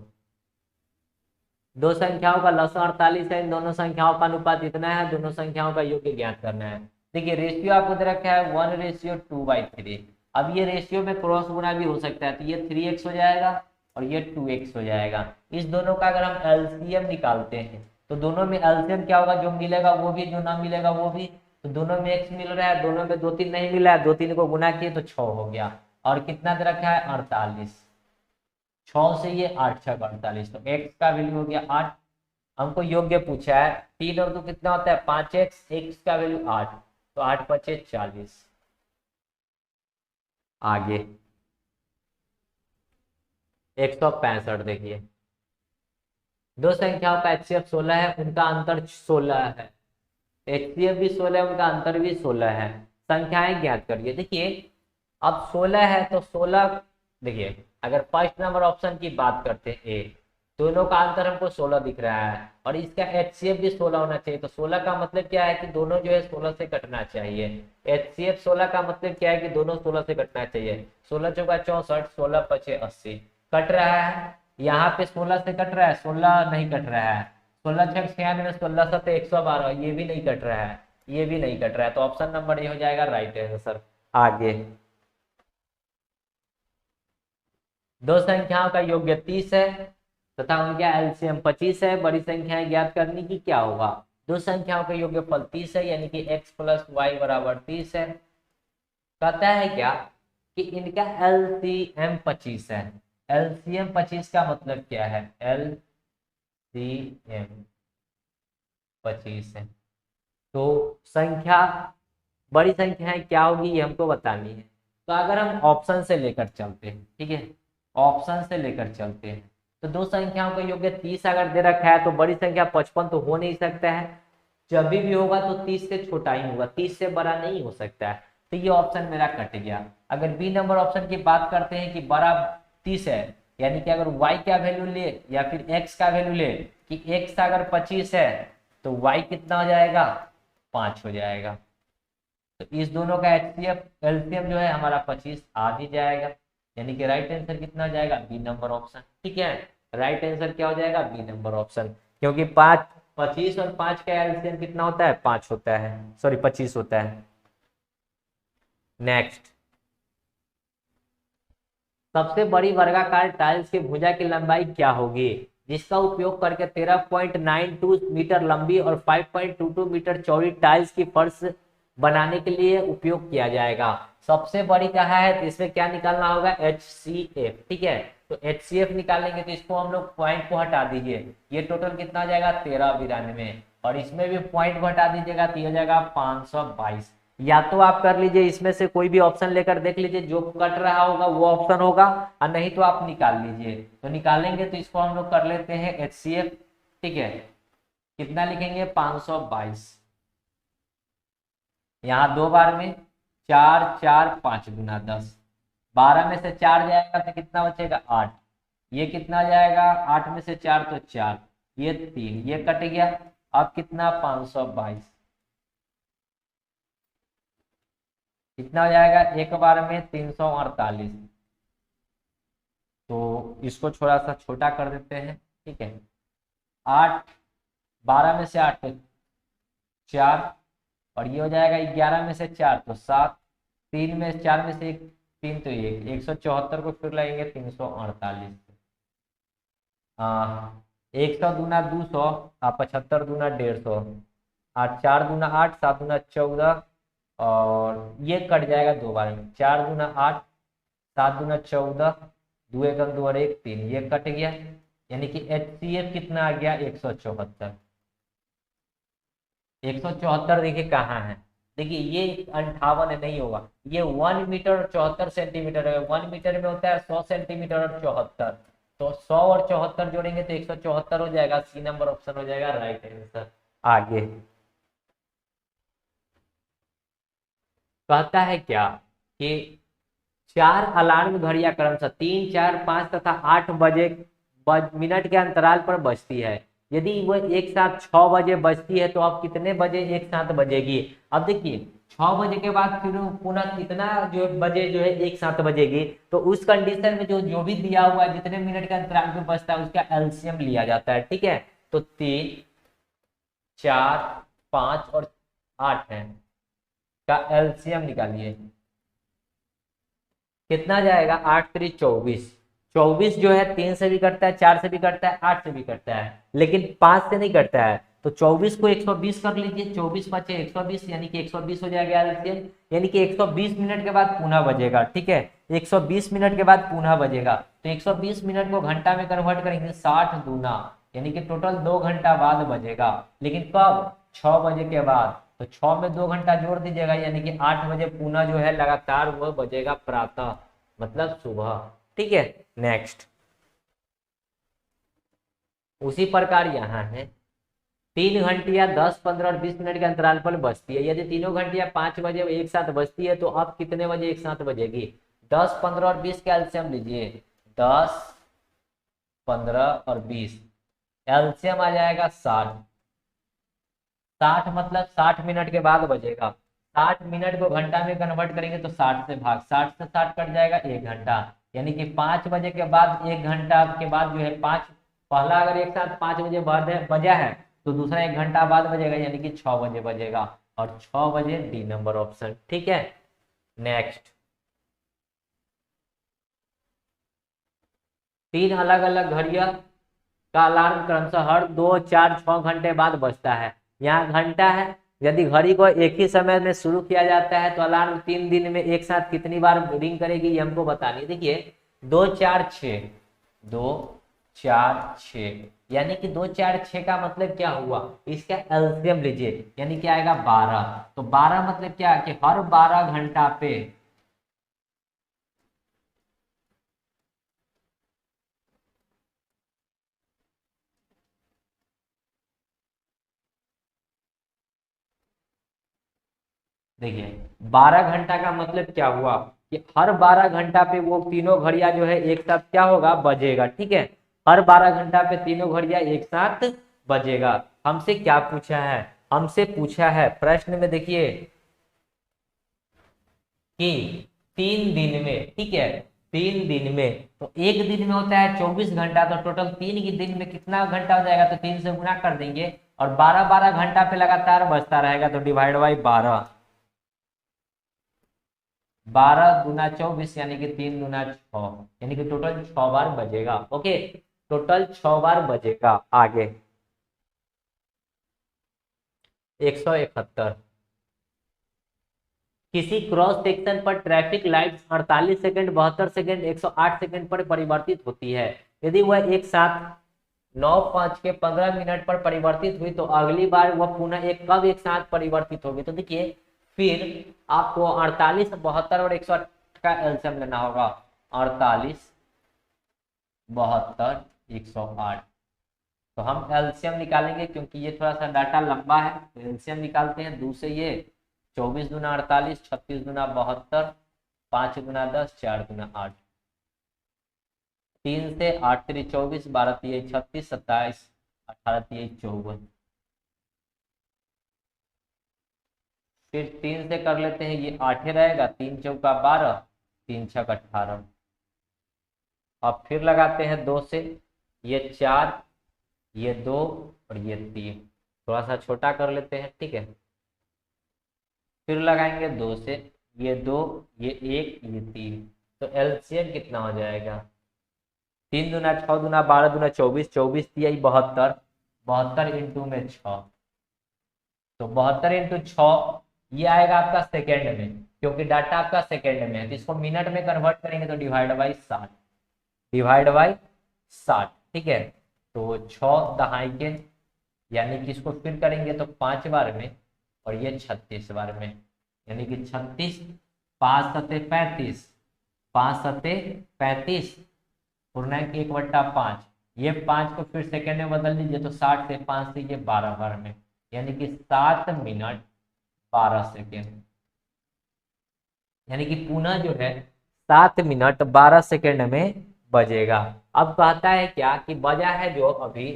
Speaker 2: दो संख्याओं का लसाअ 48 है, इन दोनों संख्याओं का अनुपात इतना है, दोनों संख्याओं का योग्य ज्ञात करना है। देखिए रेशियो आपको दे रखा है 1:2/3। अब ये रेशियो में क्रॉस गुना भी हो सकता है, तो ये 3x हो जाएगा और ये 2x हो जाएगा। इस दोनों का अगर हम LCM निकालते हैं तो दोनों में LCM क्या होगा, जो मिलेगा वो भी, जो ना मिलेगा वो भी। तो दोनों में x मिल रहा है, दोनों में 2, 3 नहीं मिला है, 2, 3 को गुना किए तो 6 हो गया। और कितना दे रखा है 48, 6 से ये 8, 6, 48, तो x का वैल्यू हो गया 8। हमको योग्य पूछा है 3 और 2 कितना होता है 5x, x का वैल्यू 8, तो 8, 5, 40। आगे 165, देखिए दो संख्याओं का HCF 16 है, उनका अंतर 16 है, HCF भी 16 है, उनका अंतर भी 16 है। संख्याएं ज्ञात करिए। देखिए अब 16 है तो 16, देखिए अगर फर्स्ट नंबर ऑप्शन की बात करते हैं A, दोनों का अंतर हमको 16 दिख रहा है और इसका HCF भी 16 होना चाहिए। तो 16 का मतलब क्या है कि दोनों जो है 16 से कटना चाहिए। HCF 16 का मतलब क्या है कि दोनों 16 से कटना चाहिए। 16 चौका 64, 16 पचे 80, कट रहा है। यहाँ पे 16 से कट रहा है, 16 नहीं कट रहा है। 16 6 96, 16 7 112, ये भी नहीं कट रहा है। ये भी नहीं कट रहा है, तो ऑप्शन नंबर ए हो जाएगा राइट आंसर। आगे, दो संख्याओं का योग्य 30 है तथा उनका एलसीएम 25 है, बड़ी संख्याएं ज्ञात करने की क्या होगा। दो संख्याओं का योग्यफल 30 है यानी कि x प्लस वाई बराबर 30 है। कहता है क्या कि इनका एलसीएम 25 है। एलसीएम 25 का मतलब क्या है, एलसीएम 25 है तो संख्या बड़ी संख्याएं क्या होगी ये हमको बतानी है। तो अगर हम ऑप्शन से लेकर चलते हैं, ठीक है, ऑप्शन से लेकर चलते हैं, तो दो संख्याओं का योग्य 30 अगर दे रखा है तो बड़ी संख्या 55 तो हो नहीं सकता है, जब भी होगा तो 30 से छोटा ही होगा, 30 से बड़ा नहीं हो सकता है, तो ये ऑप्शन मेरा कट गया। अगर बी नंबर ऑप्शन की बात करते हैं कि बड़ा 30 है, यानी कि अगर y का वैल्यू ले या फिर x का वैल्यू ले कि x अगर 25 है तो y कितना हो जाएगा, 5 हो जाएगा। तो इस दोनों का एचसीएफ एलसीएम जो है हमारा 25 आ भी जाएगा, यानी कि राइट आंसर कितना हो जाएगा, बी नंबर ऑप्शन। ठीक है, राइट आंसर क्या हो जाएगा, बी नंबर ऑप्शन, क्योंकि 25 और 5 का एलसीएम कितना होता है, 5 होता है, सॉरी 25 होता है। नेक्स्ट, सबसे बड़ी वर्गाकार टाइल्स की भुजा की लंबाई क्या होगी जिसका उपयोग करके 13.92 मीटर लंबी और 5.22 मीटर चौड़ी टाइल्स की फर्श बनाने के लिए उपयोग किया जाएगा। सबसे बड़ी कहा है तो इसमें क्या निकालना होगा, HCF। ठीक है, तो HCF निकालेंगे तो इसको हम लोग पॉइंट को हटा दीजिए, ये टोटल कितना हो जाएगा 1392, और इसमें भी पॉइंट को हटा दीजिएगा तो ये हो जाएगा 522। या तो आप कर लीजिए इसमें से कोई भी ऑप्शन लेकर देख लीजिए, जो कट रहा होगा वो ऑप्शन होगा, और नहीं तो आप निकाल लीजिए। तो निकालेंगे तो इसको हम लोग कर लेते हैं HCF। ठीक है, कितना लिखेंगे 522, यहाँ दो बार में 4 4 5 गुना 10, 12 में से 4 जाएगा तो कितना बचेगा 8, ये कितना जाएगा 8 में से 4 तो 4, ये 3, ये कट गया, अब कितना 522, कितना हो जाएगा एक बार में 348। तो इसको थोड़ा सा छोटा कर देते हैं। ठीक है, 8 12 में से 8 तो 4, और ये हो जाएगा 11 में से 4 तो 7, 3 में 4 में से 1 3 तो 1, 174 को फिर लगेंगे 348, 100 दूना 200, 75 दूना 150, 8 4 दूना 8, 7 दूना 14, और ये कट जाएगा दो बार में, 4 दूना 8, 7 दूना 14, 2 एकम 2 और 1 3, ये कट गया, यानी कि HCF कितना आ गया 174। 174 देखिए कहाँ है, देखिए ये 58 नहीं होगा, ये 1 मीटर और 74 सेंटीमीटर है, 1 मीटर में होता है 100 सेंटीमीटर और 74, तो 100 और 74 जोड़ेंगे तो 174 हो जाएगा, सी नंबर ऑप्शन हो जाएगा राइट आंसर। आगे कहता है क्या कि 4 अलार्म घड़ियां क्रमशः 3 4 5 तथा 8 बजे मिनट के अंतराल पर बजती है। यदि वह एक साथ 6 बजे बजती है तो अब कितने बजे एक साथ बजेगी। अब देखिए 6 बजे के बाद फिर पुनः कितना जो बजे जो है एक साथ बजेगी, तो उस कंडीशन में जो भी दिया हुआ है जितने मिनट के अंतराल पे बजता है उसका एलसीएम लिया जाता है। ठीक है, तो 3 4 5 और 8 है का एलसीएम निकालिए, कितना जाएगा 8 3 24, 24 जो है 3 से भी कटता है, 4 से भी कटता है, 8 से भी कटता है, लेकिन 5 से नहीं कटता है, तो 24 को 120 कर लीजिए, 24 5 120, यानी कि 120 हो जाएगा एलसीएम, यानी कि 120 मिनट के बाद पुनः बजेगा। ठीक है, 120 मिनट के बाद पुनः बजेगा, तो 120 मिनट को घंटा में कन्वर्ट करेंगे 60 दूना, यानी कि टोटल 2 घंटा बाद बजेगा, लेकिन कब 6 बजे के बाद, तो 6 में 2 घंटा जोड़ दीजिएगा, यानी कि 8 बजे पुनः जो है लगातार वह बजेगा प्रातः, मतलब सुबह। ठीक है, नेक्स्ट उसी प्रकार यहाँ है 3 घंटिया 10 15 और 20 मिनट के अंतराल पर बजती है। यदि तीनों घंटिया 5 बजे एक साथ बजती है तो अब कितने बजे एक साथ बजेगी। 10 15 और 20 का एलसीएम लीजिए, 10 15 और 20 एलसीएम आ जाएगा 60, 60 मतलब 60 मिनट के बाद बजेगा, 60 मिनट को घंटा में कन्वर्ट करेंगे तो 60 से भाग, 60 से 60 कट जाएगा 1 घंटा, यानी कि 5 बजे के बाद 1 घंटा के बाद जो है 5 पहला अगर एक साथ 5 बजे बाद बजा है तो दूसरा 1 घंटा बाद बजेगा, यानी कि 6 बजे बजेगा। और 6 बजे डी नंबर ऑप्शन। ठीक है, नेक्स्ट, 3 अलग अलग घड़ियां का अलार्म क्रमशः हर 2, 4, 6 घंटे बाद बजता है। यहाँ घंटा है, यदि घड़ी को एक ही समय में शुरू किया जाता है तो अलार्म 3 दिन में एक साथ कितनी बार रिंग करेगी ये हमको बतानी है। देखिए 2 4 6, 2 4 6, यानी कि 2 4 6 का मतलब क्या हुआ, इसका एलसीएम लीजिए, यानी क्या आएगा 12। तो 12 मतलब क्या कि हर 12 घंटा पे देखिए 12 घंटा का मतलब क्या हुआ कि हर 12 घंटा पे वो तीनों घड़ियां जो है एक साथ क्या होगा, बजेगा। ठीक है, हर 12 घंटा पे तीनों घड़ियां एक साथ बजेगा। हमसे क्या पूछा है, हमसे पूछा है प्रश्न में, देखिए कि 3 दिन में, ठीक है 3 दिन में, तो एक दिन में होता है 24 घंटा, तो टोटल 3 के दिन में कितना घंटा हो जाएगा, तो 3 से गुना कर देंगे और 12 12 घंटा पे लगातार बजता रहेगा, तो डिवाइड बाई 12, 12 दूना 24, यानी कि 3 दूना 6, यानी कि टोटल 6 बार बजेगा। ओके, टोटल 6 बार बजेगा। आगे 171, किसी क्रॉस सेक्शन पर traffic lights 48 second, 72 second, 108 second पर परिवर्तित होती है। यदि वह एक साथ 9, 5 के 15 मिनट पर परिवर्तित हुई तो अगली बार वह पुनः कब एक साथ परिवर्तित होगी। तो देखिए फिर आपको 48, 72 और 108 का एलसीएम लेना होगा। 48, 72, 108, तो हम एलसीएम निकालेंगे क्योंकि ये थोड़ा सा डाटा लंबा है, तो एलसीएम निकालते हैं। 2 से ये 24 दूना 48, 36 दूना 72, 5 दूना 10, 4 दूना 8, 3 से 8 3 24, 12 3 36, 27, 18 3 54, फिर 3 से कर लेते हैं, ये 8 रहेगा, 3 चौका 12, 3 छक 18, अब फिर लगाते हैं 2 से, ये 4, ये 2 और ये 3, थोड़ा सा छोटा कर लेते हैं। ठीक है, फिर लगाएंगे 2 से, ये 2, ये 1, ये 3, तो एलसीएम कितना हो जाएगा, 3 दूना 6 दूना 12 दूना 24, 24 तिहाई 72, 72 इंटू में 6, तो 72 इंटू 6 ये आएगा आपका सेकेंड में, क्योंकि डाटा आपका सेकेंड में है, तो इसको मिनट में कन्वर्ट करेंगे तो डिवाइड बाई 60, डिवाइड बाई 60। ठीक है, तो 6 दहाई, यानी कि इसको फिर करेंगे तो 5 बार में और ये 36 बार में, यानी कि 36, 5 सते 35, 5 सते 35, पूर्णांक 1/5, ये 5 को फिर सेकेंड में बदल दीजिए तो 60 से 5 से ये 12 बार में, यानी कि 7 मिनट 12 सेकेंड, यानी कि पुनः जो है 7 मिनट 12 सेकेंड में बजेगा। अब कहता है क्या कि बजा है जो अभी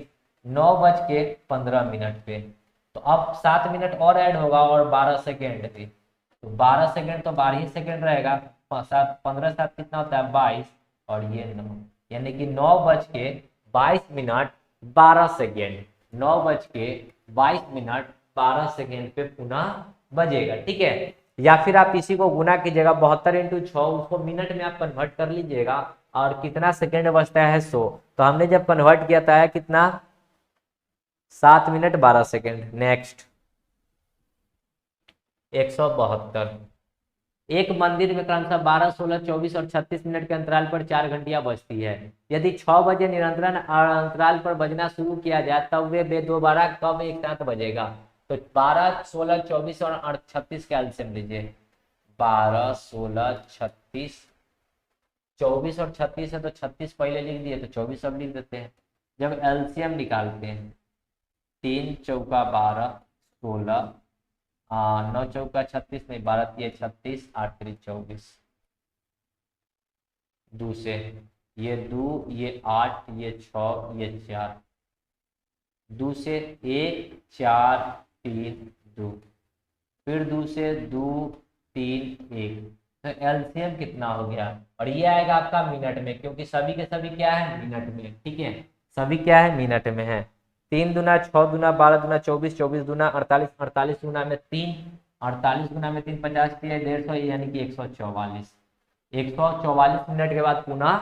Speaker 2: 9:15 पे, तो अब 7 मिनट और ऐड होगा और 12 सेकेंड भी, तो 12 सेकेंड तो 12 ही सेकेंड रहेगा, 7 15 7 कितना होता है 22, और ये 9, यानी कि 9:22 12 सेकेंड, 9:22 12 सेकेंड पे पुनः बजेगा। ठीक है, या फिर आप इसी को गुना कीजिएगा, 72 इंटू 6, उसको मिनट में आप कन्वर्ट कर लीजिएगा और कितना सेकेंड बचता है 100, तो हमने जब कन्वर्ट किया था कितना 7 मिनट 12 सेकेंड। नेक्स्ट 172, एक मंदिर में क्रमशः 12, 16, 24 और 36 मिनट के अंतराल पर 4 घंटियां बजती है। यदि 6 बजे निरंतर अंतराल पर बजना शुरू किया जाए तब वे दोबारा कब एक साथ बजेगा। तो 12, 16, 24 और 36 का एलसीएम लीजिए, 12, 16, 36, 24 और 36 है तो 36 पहले लिख दिए तो 24 अब लिख देते हैं। जब एलसीएम निकालते हैं 3 चौका 12, 16, 9 चौका 36 नहीं, 12 तिया 36, 8 3 24, 2 से ये 2, ये 8, ये 6, ये 4, 2 से 1, 4, 3, 2, फिर 2 से 2, 3, 1, तो एलसीएम कितना हो गया, और ये आएगा आपका मिनट में, क्योंकि सभी के सभी क्या है मिनट में। ठीक है, सभी क्या है मिनट में है। 3 दूना 6 दूना 12 दूना 24, 24 दूना 48, 48 दूना में 3, 48 दूना में 3, 50, 150, यानी कि 144। 144 मिनट के बाद पुनः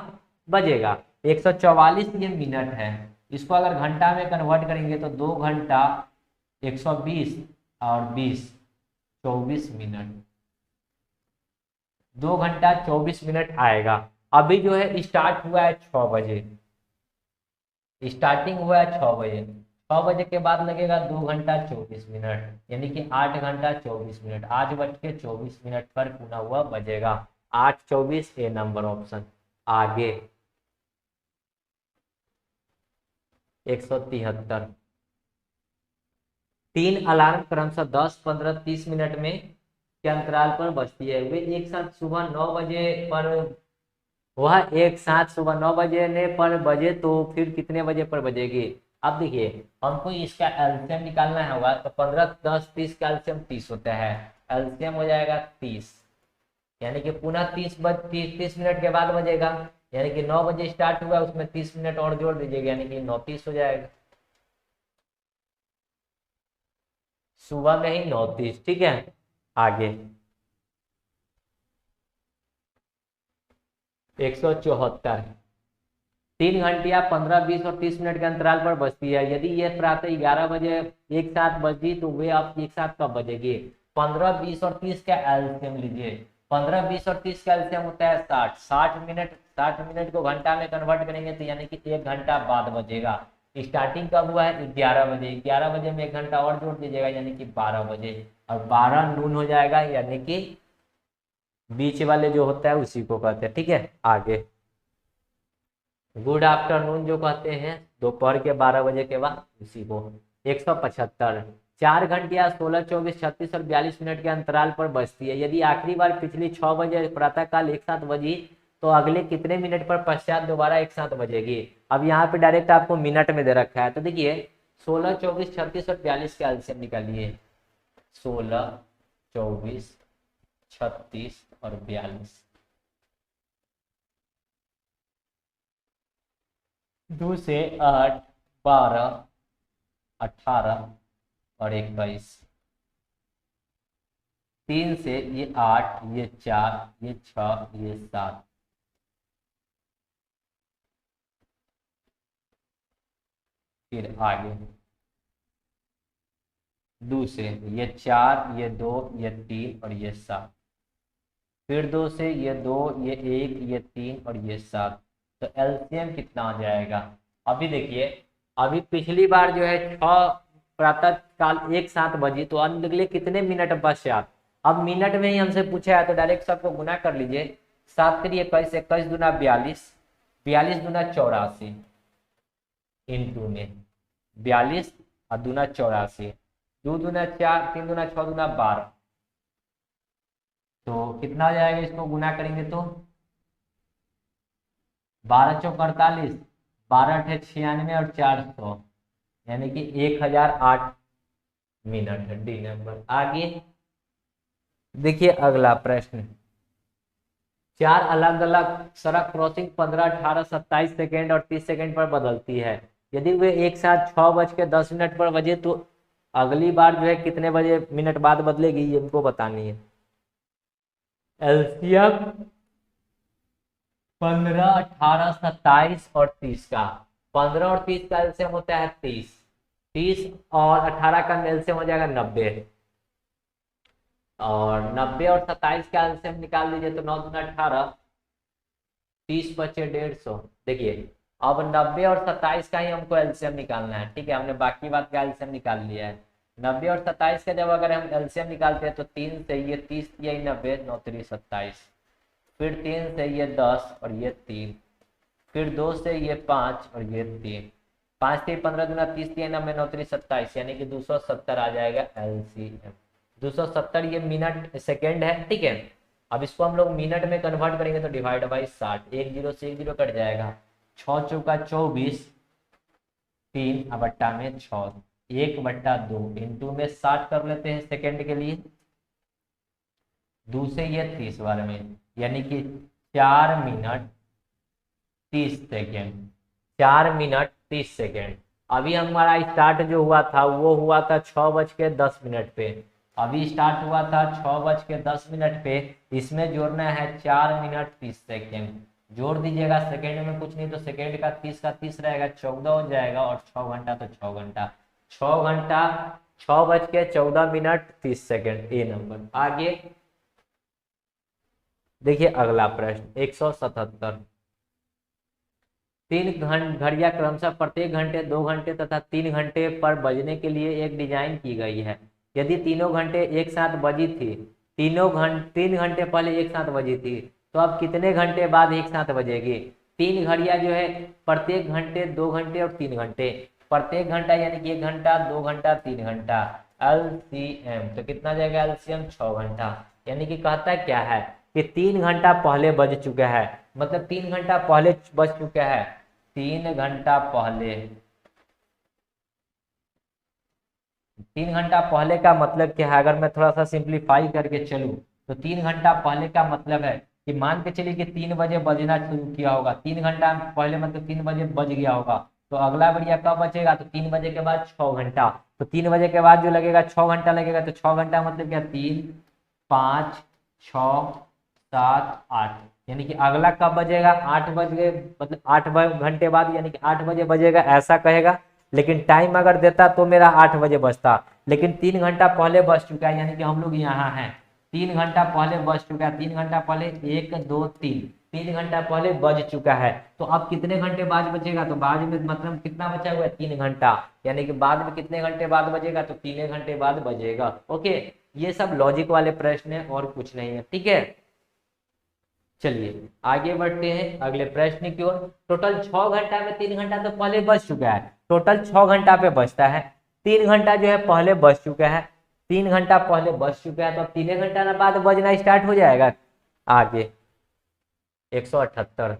Speaker 2: बजेगा। 144 ये मिनट है, इसको अगर घंटा में कन्वर्ट करेंगे तो 2 घंटा 120 और 20 24 मिनट, 2 घंटा 24 मिनट आएगा। अभी जो है स्टार्ट हुआ है 6 बजे, स्टार्टिंग हुआ है 6 बजे, 6 बजे के बाद लगेगा 2 घंटा 24 मिनट, यानी कि 8 घंटा 24 मिनट, 8:24 पर पुनः हुआ बजेगा। 8:24 ए नंबर ऑप्शन। आगे 173, 3 अलार्म क्रमशः 10, 15, 30 मिनट में के अंतराल पर बजती है। वे एक साथ सुबह 9 बजे पर, वह एक साथ सुबह 9 बजे ने पर बजे तो फिर कितने बजे पर बजेगी। अब देखिए हमको इसका एलसीएम निकालना होगा, तो 15, 10, 30 का एलसीएम 30 होता है, एलसीएम हो जाएगा 30, यानी कि पुनः 30 मिनट के बाद बजेगा, यानी कि 9 बजे स्टार्ट हुआ, उसमें 30 मिनट और जोड़ दीजिएगा, यानी कि 9:30 हो जाएगा, सुबह में ही 9:30। ठीक है, आगे 174, 3 घंटिया 15, 20 और 30 मिनट के अंतराल पर बजती है। यदि यह प्रातः 11 बजे एक साथ बजी तो वे अब एक साथ कब बजेगी। 15, 20 और 30 का एलसीएम लीजिए, 15, 20 और 30 का एलसीएम होता है 60, 60 मिनट, 60 मिनट को घंटा में कन्वर्ट करेंगे तो यानी कि 1 घंटा बाद बजेगा। स्टार्टिंग कब हुआ है 11 बजे, 11 बजे में 1 घंटा और जोड़ दीजिएगा, यानी कि 12 बजे, और 12 नून हो जाएगा, यानी कि बीच वाले जो होता है उसी को कहते हैं। ठीक है, आगे गुड आफ्टरनून जो कहते हैं दोपहर के 12 बजे के बाद, उसी को। 175, 4 घंटिया 16, 24, 36 और 42 मिनट के अंतराल पर बजती है। यदि आखिरी बार पिछली 6 बजे प्रातःकाल एक साथ बजी तो अगले कितने मिनट पर पश्चात दोबारा एक साथ बजेगी। अब यहाँ पे डायरेक्ट आपको मिनट में दे रखा है, तो देखिए 16, 24, 36 और 42 का एलसीएम निकालिए। 16, 24, 36 और 42, 2 से 8, 12, 18 और 21, 3 से ये 8, ये 4, ये 6, ये 7, फिर आगे 2 से ये 4, ये 2, ये 3 और ये 7, फिर 2 से ये 2, ये 1, ये 3 और ये 7, तो एलसीएम कितना आ जाएगा। अभी देखिए, अभी पिछली बार जो है 6 प्रातः काल एक साथ बजी तो अगले कितने मिनट पश्चात। अब मिनट में ही हमसे पूछा है तो डायरेक्ट सबको गुना कर लीजिए। 7 3 21, 21 दूना 42, 42 दूना 84, इंटू में 42 और दूना 84, 2 दूना 4, 3 दूना 6 दूना 12, तो कितना हो जाएगा, इसको गुना करेंगे तो 12 चौक 48, 12 अठे 96 और 400, यानी कि 1008 मिनट। D number. आगे देखिए अगला प्रश्न, 4 अलग अलग सड़क क्रॉसिंग 15, 18, 27 सेकेंड और 30 सेकेंड पर बदलती है। यदि वे एक साथ 6:10 पर बजे तो अगली बार जो है कितने बजे मिनट बाद बदलेगी, ये इनको बतानी है। एलसीएम 15, 18, 27 और 30 का, 15 और 30 का एलसीएम होता है 30, 30 और 18 का एलसीएम हो जाएगा 90, और 90 और 27 का एलसीएम निकाल लीजिए तो 9 दूना 18, 30 बचे 150। देखिए अब 90 और 27 का ही हमको एलसीएम निकालना है। ठीक है, हमने बाकी बात का एलसीएम निकाल लिया है। 90 और 27 का जब अगर हम एलसीएम निकालते हैं तो 3 से ये 30, ये 90, 9 3 27, फिर 3 से ये 10 और ये 3, फिर 2 से ये 5 और ये 3, 5 3 15 दूना 30, 3 9 9 3 27, यानी कि 270 आ जाएगा एलसीएम। 270 ये मिनट सेकेंड है। ठीक है, अब इसको हम लोग मिनट में कन्वर्ट करेंगे तो डिवाइड बाई 60, 1 0 से 1 0 कट जाएगा, 6 चौका 24, 3 बट्टा में 6, 1/2 इंटू में 60 कर लेते हैं सेकेंड के लिए, 2 से ये 30 बार में, यानी कि 4 मिनट 30 सेकेंड, 4 मिनट 30 सेकेंड। अभी हमारा स्टार्ट जो हुआ था वो हुआ था 6:10 पे। अभी स्टार्ट हुआ था 6:10 पे। इसमें जोड़ना है 4 मिनट 30 सेकेंड। जोड़ दीजिएगा, सेकेंड में कुछ नहीं तो सेकेंड का 30 रहेगा, 14 हो जाएगा, और 6 घंटा तो 6 घंटा। 6 घंटा 6:14 ये नंबर। आगे देखिए अगला प्रश्न 177। 3 घड़ियां क्रमशः प्रत्येक घंटे 2 घंटे तथा 3 घंटे पर बजने के लिए एक डिजाइन की गई है। यदि तीनों घंटे एक साथ बजी थी, 3 घंटे पहले एक साथ बजी थी, तो अब कितने घंटे बाद एक साथ बजेगी? 3 घड़ियां जो है प्रत्येक घंटे 2 घंटे और 3 घंटे। प्रत्येक घंटा यानी कि 1 घंटा 2 घंटा 3 घंटा। एलसीएम तो कितना जाएगा? एलसीएम 6 घंटा। यानी कि कहता क्या है कि 3 घंटा पहले बज चुका है, मतलब 3 घंटा पहले बज चुका है। 3 घंटा पहले, 3 घंटा पहले का मतलब क्या है? अगर मैं थोड़ा सा सिंप्लीफाई करके चलूं तो 3 घंटा पहले का मतलब है कि मान के चलिए कि 3 बजे बजना शुरू किया होगा। 3 घंटा पहले मतलब 3 बजे बज गया होगा, तो अगला बढ़िया कब बचेगा? तो 3 बजे के बाद 6 घंटा। तो 3 बजे के बाद जो लगेगा 6 घंटा लगेगा, तो 6 घंटा मतलब क्या? 3, 5, 6, 7, 8। यानी कि अगला कब बजेगा? 8 बजे, मतलब 8 घंटे बाद, यानी कि 8 बजे बजेगा ऐसा कहेगा। लेकिन टाइम अगर देता तो मेरा 8 बजे बजता, लेकिन 3 घंटा पहले बज चुका है, यानी कि हम लोग यहाँ हैं। 3 घंटा पहले बज चुका है, 3 घंटा पहले 1, 2, 3, 3 घंटा पहले बज चुका है। तो अब कितने घंटे बाद बजेगा? तो बाद में मतलब कितना बचा हुआ है? 3 घंटा। यानी कि बाद में कितने घंटे बाद बजेगा? तो 3 घंटे बाद बजेगा। ओके, ये सब लॉजिक वाले प्रश्न है और कुछ नहीं है, ठीक है। चलिए आगे बढ़ते हैं अगले प्रश्न की ओर। टोटल 6 घंटा में 3 घंटा तो पहले बच चुका है, टोटल 6 घंटा पे बचता है। 3 घंटा जो है पहले बच चुका है, 3 घंटा पहले बच चुका है, तो अब 3 घंटा बाद बजना स्टार्ट हो जाएगा। आगे 178।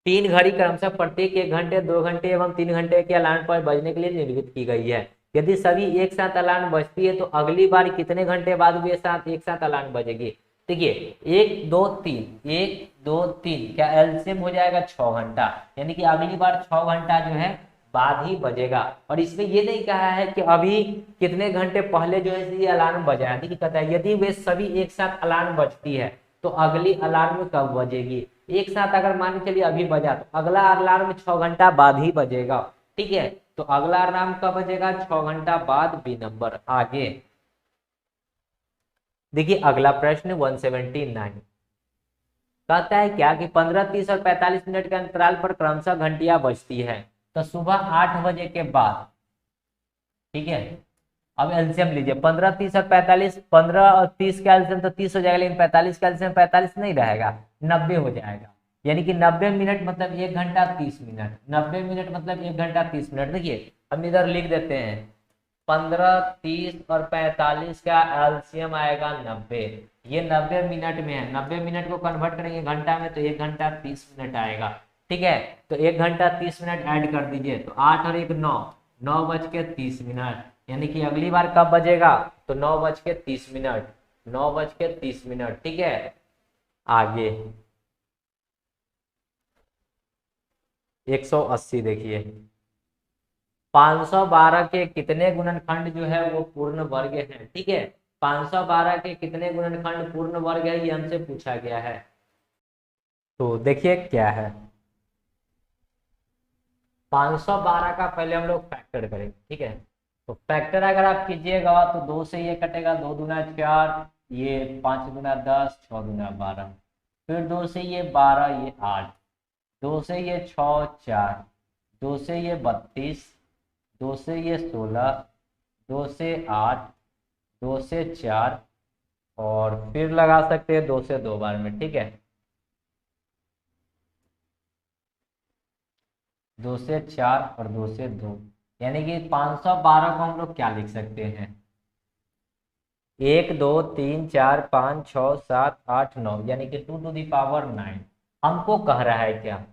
Speaker 2: 3 घड़ी क्रमशः प्रत्येक 1 घंटे 2 घंटे एवं 3 घंटे के अलार्म पर बजने के लिए निर्मित की गई है। यदि सभी एक साथ अलार्म बजती है तो अगली बार कितने घंटे बाद वे एक साथ अलार्म बजेगी? देखिए 1, 2, 3, 1, 2, 3, क्या एलसीएम हो जाएगा? 6 घंटा। यानी कि अगली बार 6 घंटा जो है बाद ही बजेगा। और इसमें ये नहीं कहा है कि अभी कितने घंटे पहले जो है ये अलार्म बजा है। देखिए कहता है यदि वे सभी एक साथ अलार्म बजती है तो अगली अलार्म कब बजेगी? एक साथ अगर मान के चलिए अभी बजा तो अगला अलार्म 6 घंटा बाद ही बजेगा, ठीक है। तो अगला अलार्म कब बजेगा? 6 घंटा बाद। B number. आगे देखिए अगला प्रश्न 179। कहता है क्या कि 15, 30 और 45 मिनट के अंतराल पर क्रमशः घंटियां बजती है। तो सुबह 8 बजे के बाद, ठीक है। अब एलसीएम लीजिए 15, 30 और 45। 15 और 30 का एलसीएम तो 30 हो जाएगा, लेकिन 45 का एलसीएम 45 नहीं रहेगा, 90 हो जाएगा। यानी कि 90 मिनट मतलब 1 घंटा 30 मिनट। 90 मिनट मतलब 1 घंटा 30 मिनट। देखिए हम इधर लिख देते हैं 15, 30 और 45 का एलसीएम आएगा 90। ये 90 मिनट में है, 90 मिनट को कन्वर्ट करेंगे घंटा में तो 1 घंटा 30 मिनट आएगा, ठीक है। तो 1 घंटा 30 मिनट ऐड कर दीजिए, तो 8 और 1 9, 9:30। यानी कि अगली बार कब बजेगा? तो 9:30, 9:30, ठीक है। आगे 180 देखिए 512 के कितने गुणनखंड जो है वो पूर्ण वर्ग है, ठीक है। 512 के कितने गुणनखंड पूर्ण वर्ग है ये हमसे पूछा गया है। तो देखिए क्या है, 512 का पहले हम लोग फैक्टर करेंगे, ठीक है। तो फैक्टर अगर आप कीजिएगा तो 2 से ये कटेगा, 2 दूना 4, ये 5 दूना 10, 6 दूना 12, फिर 2 से ये 12, ये 8, 2 से ये 6, 4, 2 से ये 32, 2 से ये 16, 2 से 8, 2 से 4, और फिर लगा सकते हैं 2 से 2 बार में, ठीक है। 2 से 4 और 2 से 2, यानी कि 512 को हम लोग क्या लिख सकते हैं? 1, 2, 3, 4, 5, 6, 7, 8, 9, यानी कि 2 टू दी पावर 9। हमको कह रहा है क्या?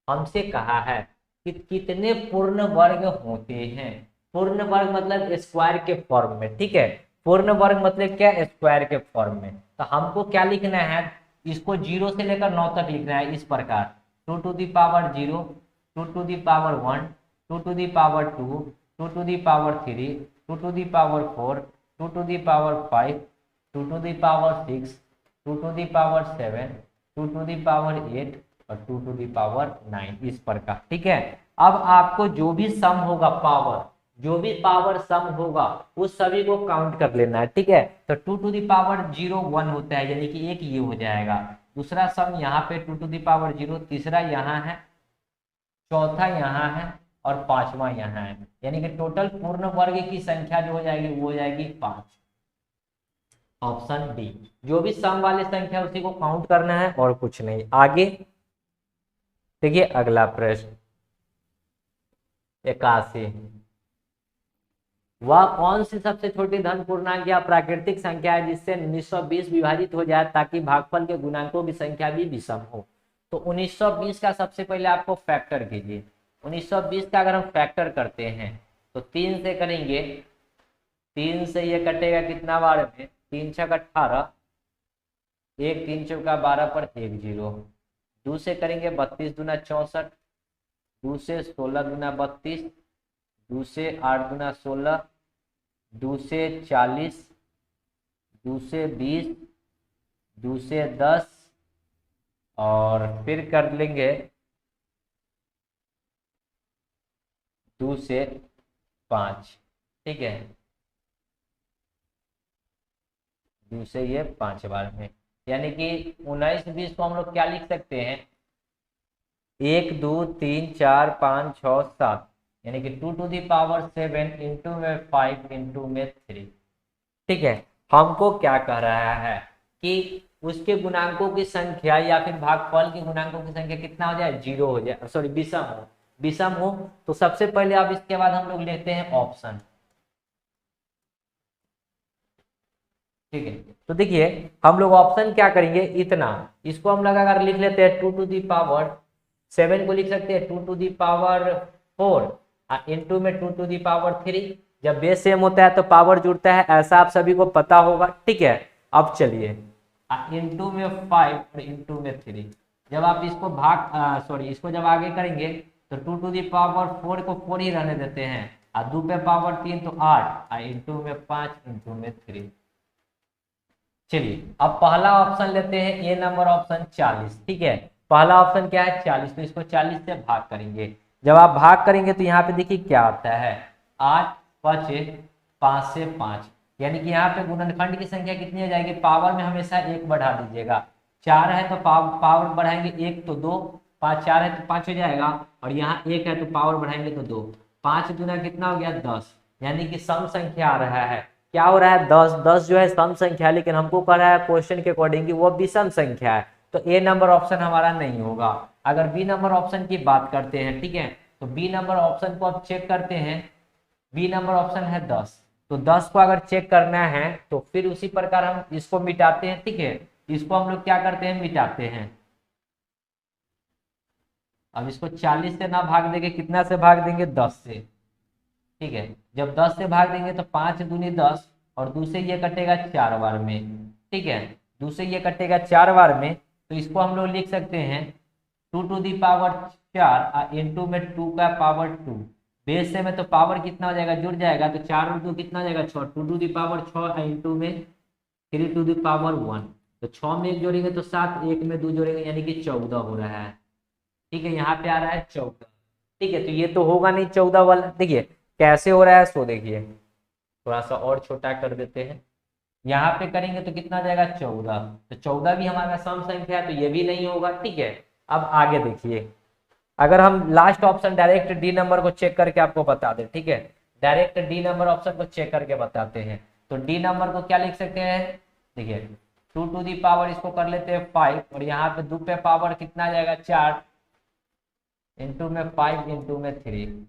Speaker 2: हमसे कहा है कि कितने पूर्ण वर्ग होते हैं। पूर्ण वर्ग मतलब स्क्वायर के फॉर्म में, ठीक है। पूर्ण वर्ग मतलब क्या? स्क्वायर के फॉर्म में। तो हमको क्या लिखना है? इसको 0 से लेकर 9 तक लिखना है इस प्रकार, 2 to the power 0, 2 to the power 1, 2 to the power 2, 2 to the power 3, 2 to the power 4, 2 to the power 5, 2 to the power 6, 2 to the power 7, 2 to the power 8 और 2 टू दी पावर 9, इस प्रकार। ठीक है, अब आपको जो भी सम होगा पावर, जो भी पावर सम होगा उस सभी को काउंट कर लेना है। ठीक है, तो 2 टू दी पावर 0 1 होता है, यानी कि एक ये हो जाएगा। दूसरा सम यहाँ पे 2 टू दी पावर 0, तीसरा यहाँ है, चौथा यहाँ है और पांचवा यहाँ है, यानी कि टोटल पूर्ण वर्ग की संख्या जो हो जाएगी वो हो जाएगी 5। ऑप्शन डी, जो भी सम वाले संख्या उसी को काउंट करना है और कुछ नहीं। आगे देखिए अगला प्रश्न 81, वह कौन सी सबसे छोटी धन पूर्णांक या प्राकृतिक संख्या है जिससे 1920 विभाजित हो जाए ताकि भागफल के गुणांकों की संख्या भी विषम हो। तो 1920 का सबसे पहले आपको फैक्टर कीजिए। 1920 का अगर हम फैक्टर करते हैं तो 3 से करेंगे, 3 से ये कटेगा कितना बार में, 3 छक 18, 1 3 चौका 12 पर 1 0, 2 से करेंगे 32 दूना 64, 2 से 16 दूना 32, 2 से 8 दूना 16, 2 से 40, 2 से 20, 2 से 10 और फिर कर लेंगे 2 से 5। ठीक है, 2 से ये 5 बार में, यानी कि 19 20 को हम लोग क्या लिख सकते हैं, 1 2 3 4 5 6 7, यानी कि 2 टू दी पावर 7 इंटू में 5 इंटू में 3। ठीक है, हमको क्या कह रहा है कि उसके गुणांकों की संख्या या फिर भागफल के गुणांकों की संख्या कितना हो जाए, 0 हो जाए, सॉरी विषम हो। विषम हो तो सबसे पहले अब इसके बाद हम लोग लेते हैं ऑप्शन। ठीक है, तो देखिए हम लोग ऑप्शन क्या करेंगे, इतना इसको हम लगा कर लिख लेते हैं 2 टू दी पावर 7 को लिख सकते हैं 2 टू दी पावर 4 इंटू में 2 टू दी पावर 3। जब बेस सेम होता है तो पावर जुड़ता है, ऐसा आप सभी को पता होगा। ठीक है, अब चलिए इंटू में 5 और इंटू में 3, जब आप इसको इसको जब आगे करेंगे तो 2 टू दी पावर 4 को 4 ही रहने देते हैं, और 2 पे पावर 3 तो 8 और इंटू में 5 इंटू में 3। चलिए अब पहला ऑप्शन लेते हैं, ए नंबर ऑप्शन 40। ठीक है, पहला ऑप्शन क्या है 40, तो इसको 40 से भाग करेंगे। जब आप भाग करेंगे तो यहाँ पे देखिए क्या आता है, 8 5 5 से 5, यानी कि यहाँ पे गुणनखंड की संख्या कितनी हो जाएगी, पावर में हमेशा 1 बढ़ा दीजिएगा। 4 है तो पावर बढ़ाएंगे 1 तो 2, 5 4 है तो 5 हो जाएगा, और यहाँ 1 है तो पावर बढ़ाएंगे तो 2, 5 दूना कितना हो गया 10, यानी कि सम संख्या आ रहा है। क्या हो रहा है 10, 10 जो है सम संख्या, लेकिन हमको कह रहा है क्वेश्चन के अकॉर्डिंग कि वो विषम संख्या है, तो ए नंबर ऑप्शन हमारा नहीं होगा। अगर बी नंबर ऑप्शन की बात करते हैं, ठीक है, तो बी नंबर ऑप्शन को अब चेक करते हैं। बी नंबर ऑप्शन है 10, तो 10 को अगर चेक करना है तो फिर उसी प्रकार हम इसको मिटाते हैं। ठीक है, इसको हम लोग क्या करते हैं, मिटाते हैं। अब इसको 40 से ना भाग देंगे, कितना से भाग देंगे, 10 से। ठीक है, जब 10 से भाग देंगे तो 5 दूनी 10 और 2 से ये कटेगा 4 बार में। ठीक है, 2 से ये कटेगा 4 बार में, तो इसको हम लोग लिख सकते हैं 2 टू दी पावर 4 इंटू में 2 का पावर 2। बेस से में तो पावर कितना हो जाएगा, जुड़ जाएगा, तो 4 और 2 कितना हो जाएगा 6, 2 टू दी पावर 6 इंटू में 3 टू दी पावर 1, तो 6 में 1 जोड़ेंगे तो 7, 1 में 2 जोड़ेंगे यानी कि 14 हो रहा है। ठीक है, यहाँ पे आ रहा है 14। ठीक है, तो ये तो होगा नहीं 14 वाला। देखिए कैसे हो रहा है, सो देखिए थोड़ा सा और छोटा कर देते हैं, यहाँ पे करेंगे तो कितना जाएगा 14, तो 14 भी हमारा सम संख्या है, तो ये भी नहीं होगा। ठीक है, अब आगे देखिए, अगर हम last option direct D number को चेक करके आपको बता दें। ठीक है, डायरेक्ट डी नंबर ऑप्शन को चेक करके बताते हैं, तो डी नंबर को क्या लिख सकते हैं, देखिए 2 टू दी पावर इसको कर लेते हैं 5, और यहाँ पे 2 पे पावर कितना जाएगा 4 इंटू में 5 इंटू में 3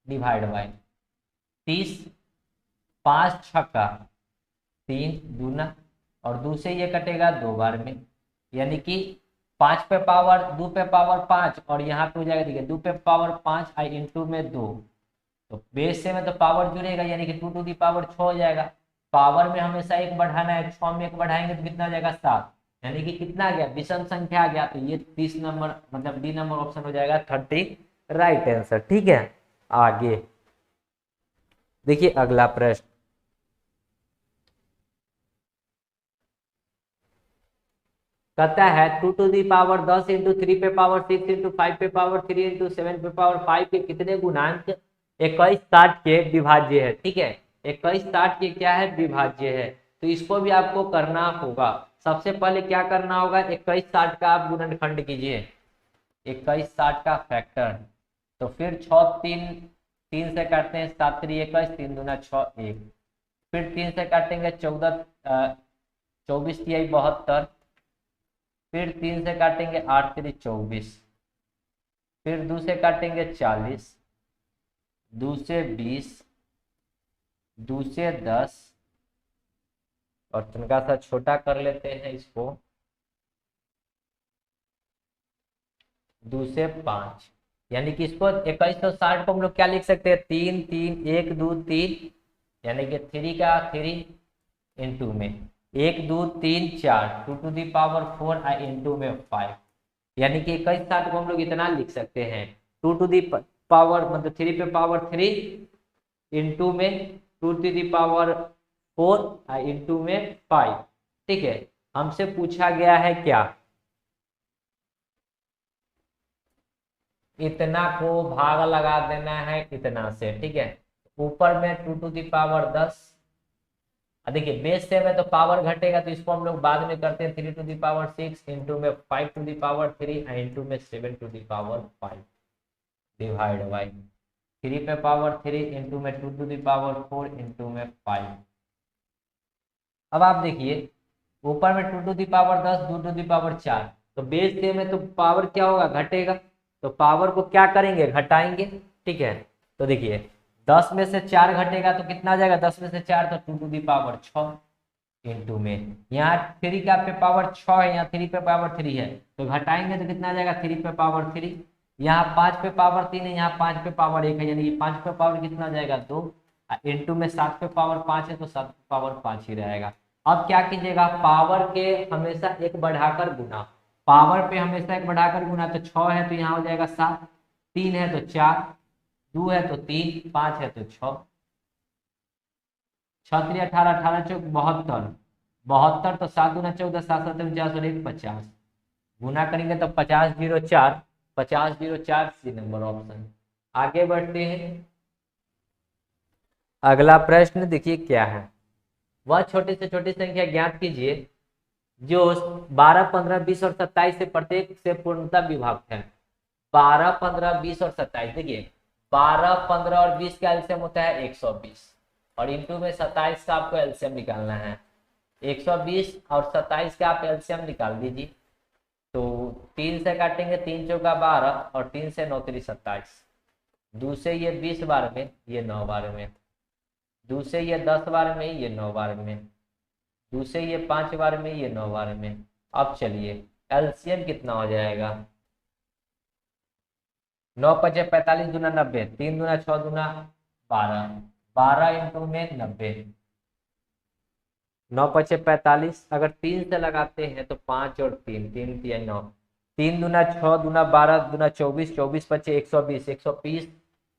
Speaker 2: डिवाइड बाय 30, 5 छक्का 3 दूना, और 2 से ये कटेगा 2 बार में, यानी कि 5 पे पावर 2 पे पावर 5, और यहाँ पे हो जाएगा देखिए 2 पे पावर 5 आई इंटू में 2, तो बेस से में तो पावर जुड़ेगा यानी कि 2 टू दी पावर 6 हो जाएगा। पावर में हमेशा 1 बढ़ाना है, 6 में 1 बढ़ाएंगे तो कितना हो जाएगा 7, यानी कि कितना आ गया, विषम संख्या आ गया। तो ये 30 नंबर मतलब डी नंबर ऑप्शन हो जाएगा 33 राइट आंसर। ठीक है, आगे देखिए अगला प्रश्न। कहता है 2 टू दी पावर 10 इंटू 3 पे पावर 6 इंटू 5 पे पावर 3 इंटू 7 पे पावर 5 के कितने गुणांक 2160 के विभाज्य है। ठीक है, 2160 के क्या है, विभाज्य है। तो इसको भी आपको करना होगा। सबसे पहले क्या करना होगा, 2160 का आप गुणनखंड कीजिए, 2160 का फैक्टर। तो फिर 6 3 से काटते हैं, 7 3 21, 3 दूना 6 1, फिर 3 से काटेंगे 14 24 तिहाई 72, फिर 3 से काटेंगे 8 3 24, फिर 2 से काटेंगे 40, 2 से 20, 2 से 10, और तनका सा छोटा कर लेते हैं इसको, 2 से 5, यानी कि इसको 2160 को हम लोग क्या लिख सकते हैं, 3 3 1 2 3, यानी कि 3 का 3 इंटू में 1 2 3 4, 2 टू दी पावर 4 इंटू में 5, यानी कि 2160 को हम लोग इतना लिख सकते हैं, 2 टू दी पावर मतलब 3 पे पावर 3 इंटू में 2 टू दी पावर 4 इंटू में 5। ठीक है, हमसे पूछा गया है क्या, इतना को भाग लगा देना है इतना से। ठीक है, ऊपर में 2 टू दी पावर 10, देखिए बेस से में तो पावर घटेगा, तो इसको हम लोग बाद में करते हैं, 3 टू दी पावर 6 इंटू में 5 टू दी पावर 3 इंटू में 7 to the power 5 divide by 3 पे पावर 3 इंटू में 2 टू दी पावर 4 इंटू में 5। अब आप देखिए ऊपर में 2 to the power 10, 2 to the power 4, तो बेस से में तो पावर क्या होगा, घटेगा, तो पावर को क्या करेंगे, घटाएंगे। ठीक है, तो देखिए 10 में से 4 घटेगा तो कितना आ जाएगा, 10 में से 4 तो 2 टू दी पावर 6 इंटू में, यहाँ 3 का पे पावर 6 है, यहाँ 3 पे पावर 3 है, तो घटाएंगे तो कितना आ जाएगा, 3 पे पावर 3, यहाँ 5 पे पावर 3 है, यहाँ 5 पे पावर 1 है, यानी कि 5 पे पावर कितना आ जाएगा 2, इंटू में 7 पे पावर 5 है, तो 7 पे पावर 5 ही रहेगा। अब क्या कीजिएगा, पावर के हमेशा एक बढ़ाकर गुना, पावर पे हमेशा एक बढ़ाकर गुना, तो 6 है तो यहाँ हो जाएगा 7, 3 है तो 4, 2 है तो 3, 5 है तो 6, 6 3 18, 18 चौक 72, 72 तो 7 दूना 14, 7 7 49 और 1 50, गुना करेंगे तो 50 0 4, 50 0 4 सी नंबर ऑप्शन। आगे बढ़ते हैं, अगला प्रश्न देखिए क्या है, वह छोटी से छोटी संख्या ज्ञात कीजिए जो 12 15 20 और 27 से प्रत्येक से पूर्णतः विभक्त है। 12 15 20 और 27, देखिए 12 15 और 20 का एलसीएम होता है 120, और इंटू में 27 का आपको एलसीएम निकालना है। 120 और 27 का आप एलसीएम निकाल दीजिए, तो 3 से काटेंगे, 3 चौका 12 और 3 से 9 3 27, 2 से ये 20 बार में, ये 9 बार में, 2 से ये 10 बार में, ये 9 बार में, 2 से ये 5 बार में, ये 9 बार में। अब चलिए एलसीएम कितना हो जाएगा, 9 5 45 दूना 90, 3 दूना 6 दूना 12, 12 इंटू में 90, 9 5 45, अगर 3 से लगाते हैं तो 5 और 3 3 3 9, 3 दूना 6 दूना 12 दूना 24, 24 5 120, 120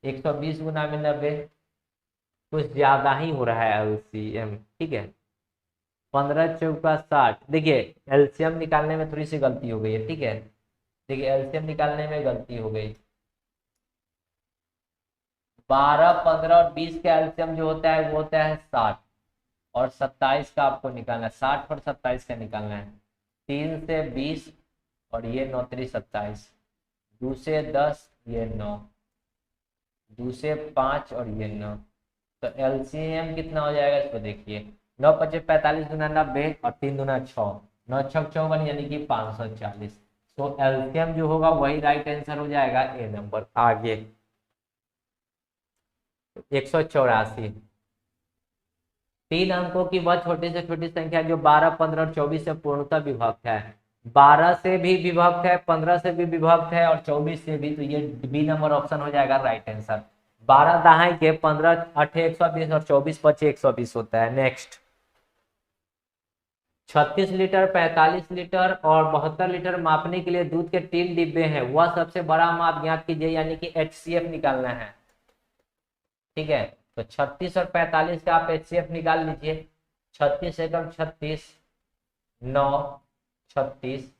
Speaker 2: 120 गुना में 90, कुछ ज्यादा ही हो रहा है एलसीएम। ठीक है, 15 चौका 60, देखिए एलसीएम निकालने में थोड़ी सी गलती हो गई है। ठीक है, देखिए एलसीएम निकालने में गलती हो गई, 12 15 और 20 का एलसीएम जो होता है वो होता है 60, और 27 का आपको निकालना है, 60 और 27 का निकालना है। 3 से 20 और ये 9 3 27, 2 से 10 ये 9, 2 से 5 और ये 9, तो एलसीएम कितना हो जाएगा इसको देखिए, 9 5 45 दूना 90 और 3 दूना 6, 9 6 54, यानी कि 540। तो एलसीएम जो होगा वही राइट आंसर हो जाएगा, ए नंबर। आगे 184, 3 अंकों की वह छोटी से छोटी संख्या जो 12 15 और 24 से पूर्णतः विभक्त है। 12 से भी विभक्त है, 15 से भी विभक्त है और 24 से भी, तो ये बी नंबर ऑप्शन हो जाएगा राइट आंसर। 12 दहाई के 15 8 120 और 24 25 120 होता है। नेक्स्ट 36 लीटर, 45 लीटर और 72 लीटर मापने के लिए दूध के 3 डिब्बे हैं। वह सबसे बड़ा माप ज्ञात कीजिए, यानी कि HCF निकालना है। ठीक है, तो 36 और 45 का आप HCF निकाल लीजिए। 36 एकम 36, 9, 36,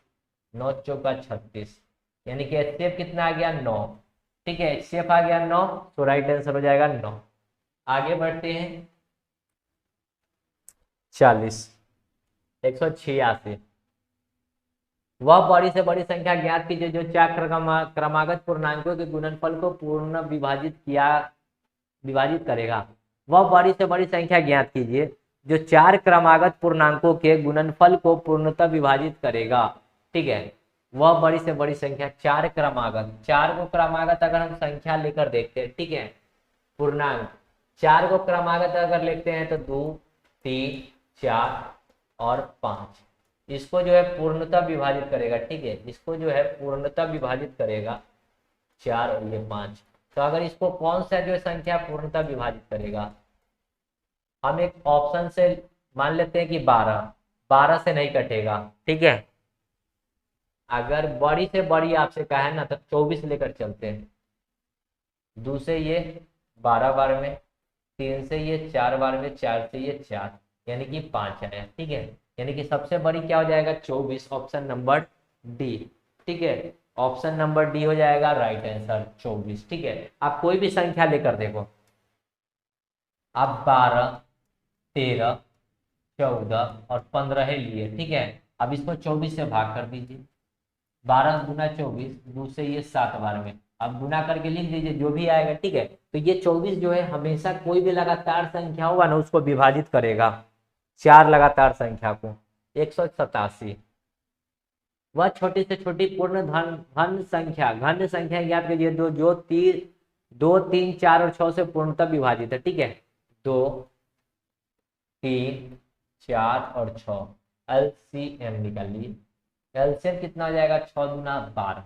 Speaker 2: 9 चौका 36, यानी कि HCF कितना आ गया 9। ठीक है, HCF आ गया 9, तो राइट आंसर हो जाएगा 9। आगे बढ़ते हैं 40, 186। वह बड़ी से बड़ी संख्या ज्ञात कीजिए जो चार क्रमागत पूर्णांकों के गुणनफल को पूर्ण विभाजित करेगा। वह बड़ी से बड़ी संख्या ज्ञात कीजिए जो चार क्रमागत पूर्णांकों के गुणनफल को पूर्णतः विभाजित करेगा। ठीक है, वह बड़ी से बड़ी संख्या चार क्रमागत, चार को क्रमागत अगर हम संख्या लेकर देखते हैं, ठीक है, पूर्णांक चार को क्रमागत अगर लेते हैं तो 2, 3, 4 और 5, इसको जो है पूर्णतः विभाजित करेगा। ठीक है, इसको जो है पूर्णतः विभाजित करेगा 4 और ये 5। तो अगर इसको कौन सा जो संख्या पूर्णतः विभाजित करेगा, हम एक ऑप्शन से मान लेते हैं कि 12, 12 से नहीं कटेगा। ठीक है, अगर बड़ी से बड़ी आपसे कहा है ना तो 24 लेकर चलते हैं। 2 से ये 12 बार में, 3 से ये 4 बार में, 4 से ये 4, यानी कि 5 आया। ठीक है, यानी कि सबसे बड़ी क्या हो जाएगा 24, ऑप्शन नंबर डी। ठीक है, ऑप्शन नंबर डी हो जाएगा राइट आंसर 24। ठीक है, आप कोई भी संख्या लेकर देखो, आप 12, 13, 14 और 15 लिए। ठीक है, अब इसको 24 से भाग कर दीजिए। 12 गुना 24, 2 से ये 7 बार में, अब गुना करके लिख दीजिए जो भी आएगा। ठीक है, तो ये 24 जो है हमेशा कोई भी लगातार संख्या होगा ना उसको विभाजित करेगा, चार लगातार संख्या को। 187, वह छोटी से छोटी पूर्ण घन संख्या याद कीजिए जो 2, 3, 4 और 6 से पूर्णतः विभाजित है। ठीक है, 2, 3, 4 और 6, LCM निकालिए। एलसीएम कितना हो जाएगा 6 दूना 12।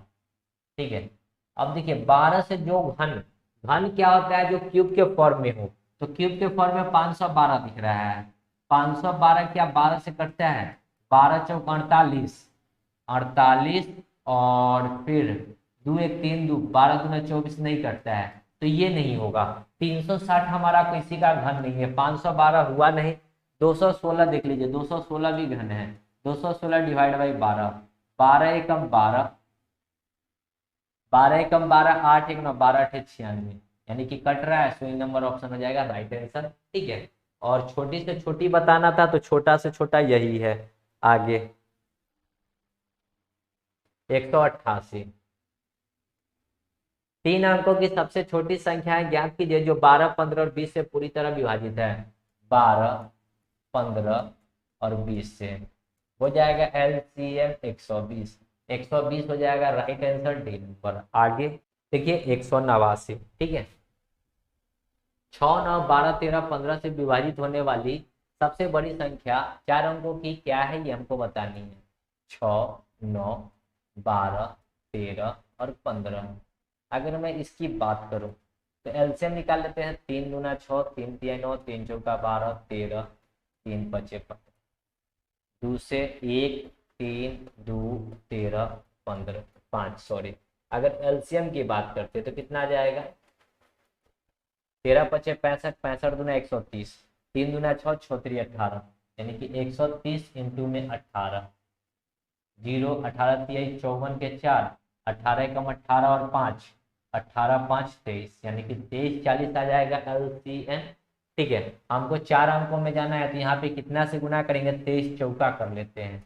Speaker 2: ठीक है, अब देखिए 12 से जो घन क्या होता है, जो क्यूब के फॉर्म में हो, तो क्यूब के फॉर्म में 512 दिख रहा है। 512 क्या 12 से कटता है, 12 चौक 48, 48 और फिर 2 1 3 2, 12 दूना 24 नहीं कटता है, तो ये नहीं होगा। 360 हमारा किसी का घन नहीं है, 512 हुआ नहीं। 216 देख लीजिए, 216 भी घन है। 216 डिवाइड बाई 12, 12 एकम 12, 12 एकम 12, 8 एक 9, 12 8 96, यानी कि कट रहा है। सो इन नंबर ऑप्शन हो जाएगा राइट आंसर। ठीक है, और छोटी से छोटी बताना था तो छोटा से छोटा यही है। आगे 188, 3 अंकों की सबसे छोटी संख्या है ज्ञात कीजिए जो 12, 15 और 20 से पूरी तरह विभाजित है। 12, 15 और 20 से हो जाएगा LCM 120। 120 हो जाएगा राइट आंसर डी नंबर। आगे देखिए 189। ठीक है, 6, 9, 12, 13, 15 से विभाजित होने वाली सबसे बड़ी संख्या 4 अंकों की क्या है, ये हमको बतानी है। 6, 9, 12, 13 और 15। अगर मैं इसकी बात करूं तो एलसीएम निकाल लेते हैं। 3 दूना 6, 3 तिया 9, 3 चौका 12, 13, 3 पचे 15, 2 से 1, 3, 2, 13, 15, 5 सॉरी। अगर एलसीएम की बात करते तो कितना आ जाएगा, 13 पचे 65, 65 दूना 130, 3 दूना 6, 6 3 18, यानी कि 130 इंटू में 18, 0 18 तिया 54 के 4, 18 कम 18 और 5, 18 5 23, यानी कि 23 40 आ जाएगा LCM। ठीक है, हमको 4 अंकों में जाना है तो यहाँ पे कितना से गुना करेंगे, 23 चौका कर लेते हैं।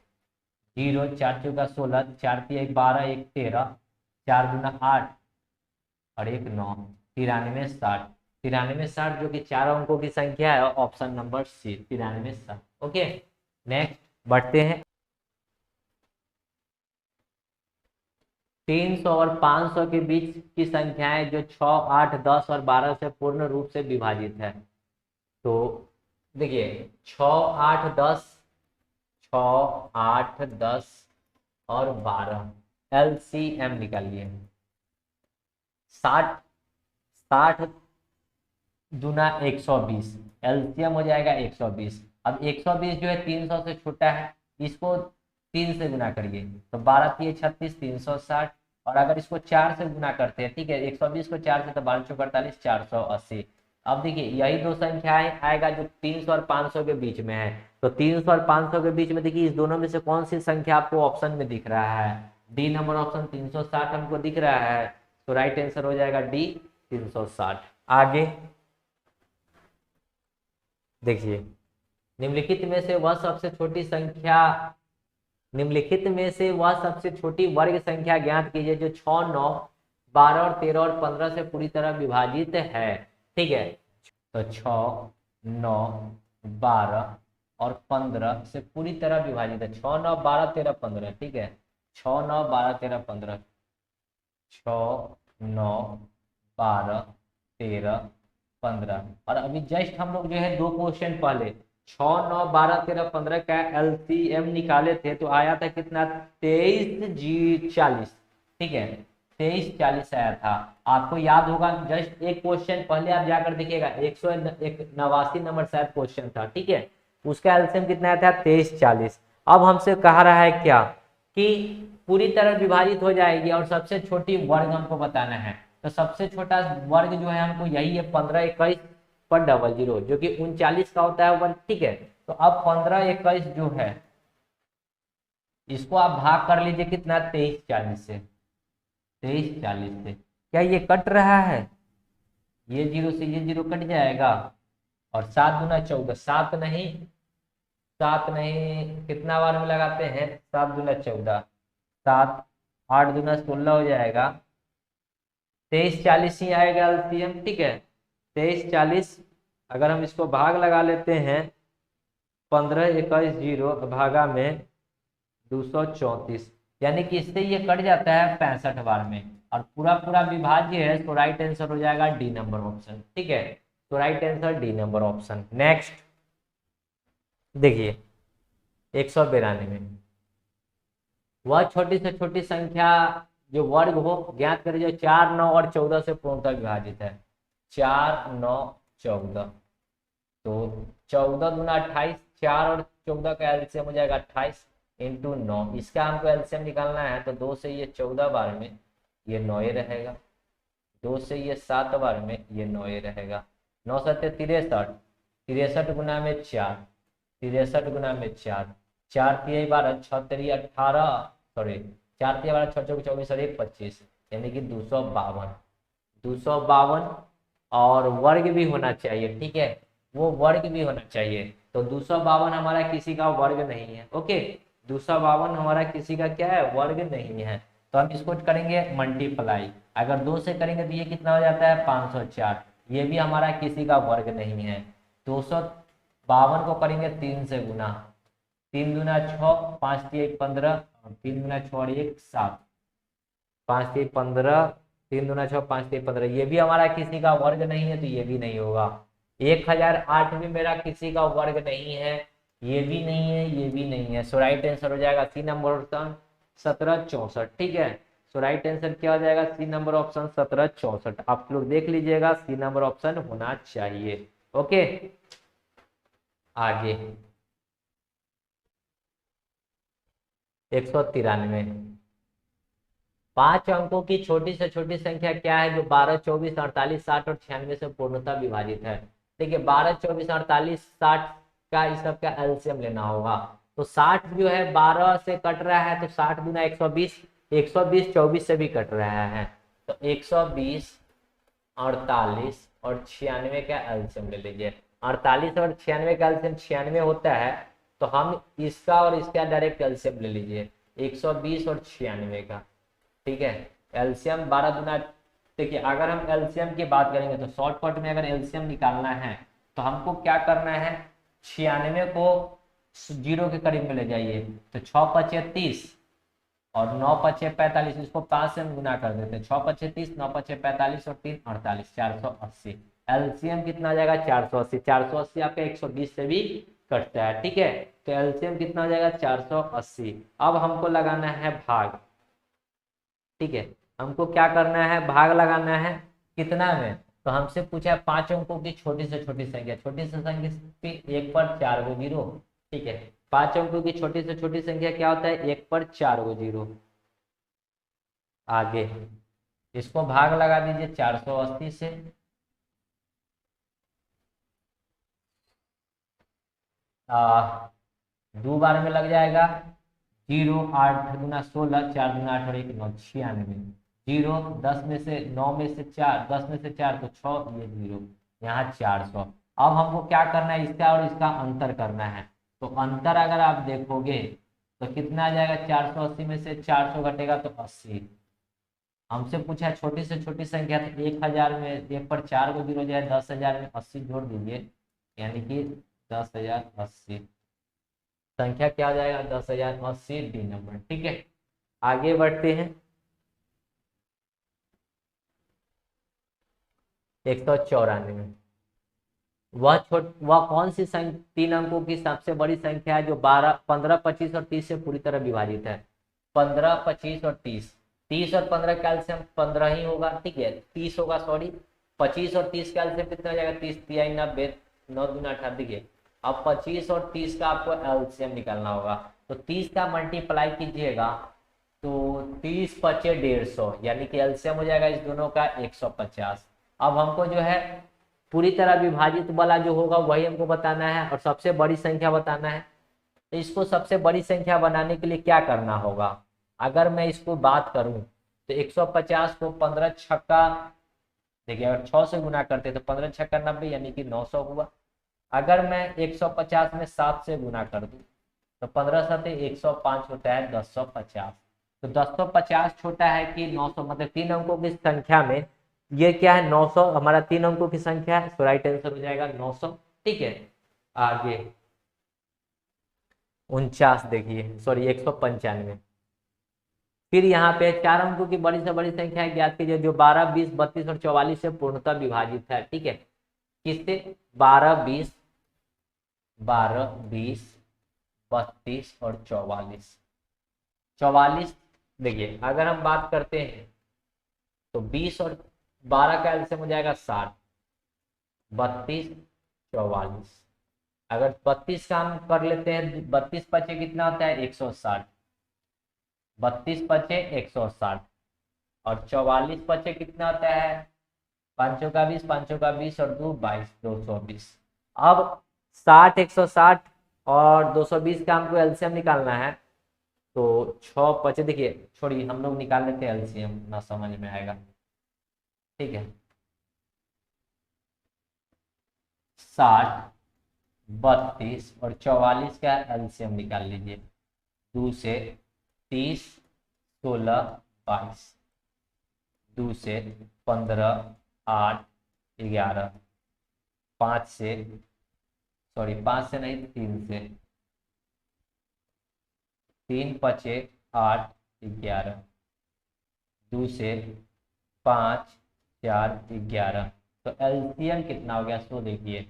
Speaker 2: 0 4 चौका 16, 4 तिया 12, 1 13, 4 दूना 8 और 1 9, 93 60। 93 60 जो कि 4 अंकों की संख्या है, option number C 93 60। Okay, next बढ़ते हैं। 300 और 500 के बीच की संख्याएं जो 6, 8, 10 और 12 से पूर्ण रूप से विभाजित है। तो देखिए 6, 8, 10, 6, 8, 10 और 12, LCM निकालिए। 60 60 दूना 120, LCM हो जाएगा 120। अब 120 जो है 300 से छोटा है, इसको 3 से गुना करिए तो 12 3 36 360, और अगर इसको 4 से गुना करते हैं, ठीक है, 120 को 4 से तो 12 चौक 48 480। अब देखिए यही दो संख्याएं आएगा जो 300 और 500 के बीच में है, तो 300 और 500 के बीच में देखिए इस दोनों में से कौन सी संख्या आपको ऑप्शन में दिख रहा है, डी नंबर ऑप्शन 360 हमको दिख रहा है, तो राइट आंसर हो जाएगा डी 360। आगे देखिए निम्नलिखित में से वह सबसे छोटी संख्या, निम्नलिखित में से वह सबसे छोटी वर्ग संख्या ज्ञात कीजिए जो 6 9 12 और 13 और 15 से पूरी तरह विभाजित है। ठीक है, तो 6 9 12 और 15 से पूरी तरह विभाजित है, 6 9 12 13 15। ठीक है, 6 9 12 13 15, 6 9 12 13 15, और अभी जस्ट हम लोग जो है 2 क्वेश्चन पहले 6 9 12 13 15 का एलसीएम निकाले थे, तो आया था कितना 23 जी 40। ठीक है, 23 40 आया था। आपको याद होगा जस्ट एक क्वेश्चन पहले आप जाकर देखिएगा 189 नंबर शायद क्वेश्चन था। ठीक है, उसका एलसीएम कितना आया था 23 40। अब हमसे कह रहा है क्या कि पूरी तरह विभाजित हो जाएगी और सबसे छोटी वर्ग हमको बताना है, तो सबसे छोटा वर्ग जो है हमको यही है 15 21 पर 00 जो कि 39 का होता है वर्ग। ठीक है, तो अब 15 21 जो है इसको आप भाग कर लीजिए कितना 23 40 से, 23 40 से। क्या ये कट रहा है, ये जीरो से ये जीरो कट जाएगा, और 7 दूना 14, 7 नहीं 7 नहीं कितना बार में लगाते हैं 7 दूना 14, 7 8 दूना 16 हो जाएगा, 23 40 ही आएगा एलसीएम। ठीक है, 23 40 अगर हम इसको भाग लगा लेते हैं 15 21 जीरो भागा में 234, यानी कि इससे ये कट जाता है 65 बार में, और पूरा पूरा विभाज्य है, तो राइट आंसर हो जाएगा डी नंबर ऑप्शन। ठीक है, तो right answer D number option. Next देखिए 192, वह छोटी से छोटी संख्या जो वर्ग हो ज्ञात करें जो 4 9 और 14 से पूर्णतः विभाजित है। 4 9 14, तो 14 दूना 28, 4 और 14 का एलसीएम हो जाएगा 28 इंटू 9। इसका हमको एलसीएम निकालना है, तो 2 से ये 14 बार में ये 9 ही रहेगा, 2 से ये 7 बार में ये 9 ही रहेगा, 9 7 63, 63 गुना में 4, 63 गुना में 4, 4 3 12 6 3 18, सॉरी 4 3 12 6 4 24 और 1 25, यानी कि 252, 252 और वर्ग भी होना चाहिए। ठीक है, वो वर्ग भी होना चाहिए, तो 252 हमारा किसी का वर्ग नहीं है। ओके, 252 हमारा किसी का क्या है, वर्ग नहीं है, तो हम इसको करेंगे मल्टीप्लाई, अगर 2 से करेंगे तो ये कितना हो जाता है 504, ये भी हमारा किसी का वर्ग नहीं है। 252 को करेंगे 3 से गुना, 3 दूना 6, 5 3 15, 3 दूना 6 और 1 7, 5 3 15, 3 दूना 6 5 3 15, ये भी हमारा किसी का वर्ग नहीं है, तो ये भी नहीं होगा। 1008 भी मेरा किसी का वर्ग नहीं है, ये भी नहीं है, ये भी नहीं है, सो राइट आंसर हो जाएगा सी नंबर ऑप्शन 1764। ठीक है, सो राइट आंसर क्या हो जाएगा सी नंबर ऑप्शन 1764। आप लोग देख लीजिएगा सी नंबर ऑप्शन होना चाहिए। ओके, आगे 193, 5 अंकों की छोटी से छोटी संख्या क्या है जो 12 24 48 60 और 96 से पूर्णतः विभाजित है। देखिए 12 24 48 60 का इस सब का एलसीएम लेना होगा, तो 60 जो है 12 से कट रहा है, तो 60 गुना 120, 120 24 से भी कट रहा है, तो 120 48 और 96 का एलसीएम ले लीजिए। 48 और 96 का एलसीएम 96 होता है, तो हम इसका और इसका डायरेक्ट एलसीएम ले लीजिए 120 और 96 का। ठीक है, एलसीएम 12 गुना, देखिए अगर हम एलसीएम की बात करेंगे तो शॉर्टकट में अगर एलसीएम निकालना है तो हमको क्या करना है, 96 को 0 के करीब में ले जाइए, तो 6 5 30 और 9 5 45, इसको 5 से हम गुना कर देते हैं, 6 5 30, 9 5 45 और 3 48, 480। एलसीएम कितना आ जाएगा 480, 480 आपका 120 से भी कटता है। ठीक है, तो एलसीएम कितना हो जाएगा 480। अब हमको लगाना है भाग। ठीक है, हमको क्या करना है, भाग लगाना है कितना में, तो हमसे पूछा है 5 अंकों की छोटी से छोटी संख्या, छोटी से संख्या 1 पर 4 गो जीरो। ठीक है, 5 अंकों की छोटी से छोटी संख्या क्या होता है, 1 पर 4 गो जीरो। आगे इसको भाग लगा दीजिए 480 से, दो बार में लग जाएगा जीरो, 8 दूना 16, 4 दूना 8 और 1 9, 96। जीरो 10 में से 9 में से 4, 10 में से 4 तो 6, ये जीरो, यहाँ 400। अब हमको क्या करना है, इसका और इसका अंतर करना है। तो अंतर अगर आप देखोगे तो कितना आ जाएगा, 480 में से 400 घटेगा तो 80। हमसे पूछा है छोटी से छोटी संख्या, तो 1000 में 1 पर 4 को जीरो जाए, 10,000 में 80 जोड़ दीजिए, यानी कि 10,080। संख्या क्या हो जाएगा, 10,080 डी नंबर। ठीक है, आगे बढ़ते हैं। 194, वह कौन सी 3 अंकों की सबसे बड़ी संख्या है जो 12, 15, 25 और 30 से पूरी तरह विभाजित है। 15, 25 और 30, 30 और 15 का एलसीएम 15 ही होगा, ठीक है, 30 होगा, सॉरी। 25 और 30 का एलसीएम कितना हो जाएगा, 30 तिहाई 90, 9 दूना 18। देखिए अब 25 और 30 का आपको एलसीएम निकालना होगा, तो 30 का मल्टीप्लाई कीजिएगा तो 30 पचे 150, यानी कि एलसीएम हो जाएगा इस दोनों का 150। अब हमको जो है पूरी तरह विभाजित वाला जो होगा वही हमको बताना है और सबसे बड़ी संख्या बताना है। तो इसको सबसे बड़ी संख्या बनाने के लिए क्या करना होगा, अगर मैं इसको बात करूं तो 150 को 15 छक्का, देखिए अगर 6 से गुना करते तो 15 छक्का 90, यानी कि 900 हुआ। अगर मैं 150 में 7 से गुना कर दूं तो 15 7 105 होता है 1050। तो 1050 छोटा है कि 900, मतलब 3 अंकों की संख्या में ये क्या है, 900 हमारा 3 अंकों की संख्या है, तो राइट आंसर हो जाएगा 900। ठीक है, आगे 49, देखिए सॉरी 195। फिर यहाँ पे 4 अंकों की बड़ी से बड़ी संख्या है, ज्ञात कीजिए जो 12, 20, 32 और 44 से पूर्णतः विभाजित है। ठीक है, किससे, 12, 20, 32 और 44। 44, देखिए अगर हम बात करते हैं तो 20 और 12 का एलसीएम हो जाएगा 60, 32, 44। अगर 32 का हम कर लेते हैं, 32 पचे कितना होता है 160, 32 पचे 160 और 44 पचे कितना होता है, 5 का 20, 5 का 20 और 2 22, 220। अब 60, 160 और 220 का हमको एलसीएम निकालना है, तो 6 पचे, देखिए छोड़िए हम लोग निकाल लेते हैं एलसीएम, ना समझ में आएगा। ठीक है, 60, 32 और 44 का एलसीएम निकाल लीजिए। 2 से 30, 16, 22, 2 से 15, 8, 11, 5 से, सॉरी 5 से नहीं 3 से, 3 पचे 8, 11, 2 से 5, 4, 11। तो एलसीएम कितना हो गया, सो देखिए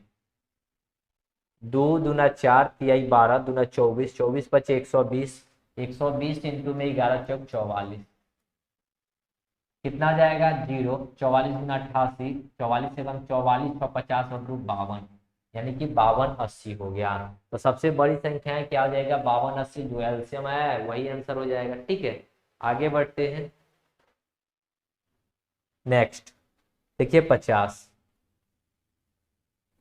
Speaker 2: 2 दूना 4, तिहाई 12, दूना 24, 24 पचे 120, 120 इंटू में 11 चौक 44, कितना जाएगा जीरो। 44 गुना 88, 44 से 44 पर 50 और 2 52, यानी कि 52 80 हो गया। तो सबसे बड़ी संख्या है क्या हो जाएगा, 52 80, जो एलसीएम आया है वही आंसर हो जाएगा। ठीक है, आगे बढ़ते हैं। नेक्स्ट देखिए 50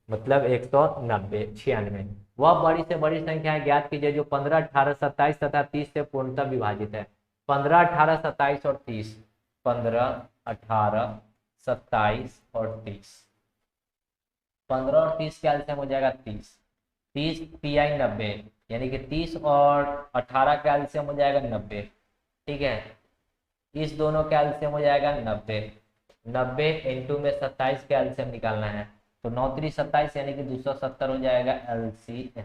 Speaker 2: मतलब 190, 96। वह बड़ी से बड़ी संख्या है, ज्ञात कीजिए जो 15, 18, 27 तथा 30 से पूर्णतः विभाजित है। 15, 18, 27 और 30, 15, 18, 27 और 30। 15 और 30 का एलसीएम हो जाएगा 30, 30 तिहाई 90, यानी कि 30 और 18 का एलसीएम हो जाएगा 90। ठीक है, इस दोनों का एलसीएम हो जाएगा 90, 90 इंटू में 27 का एलसीएम निकालना है, तो 9 3 27, यानी कि 270 हो जाएगा एलसीएम।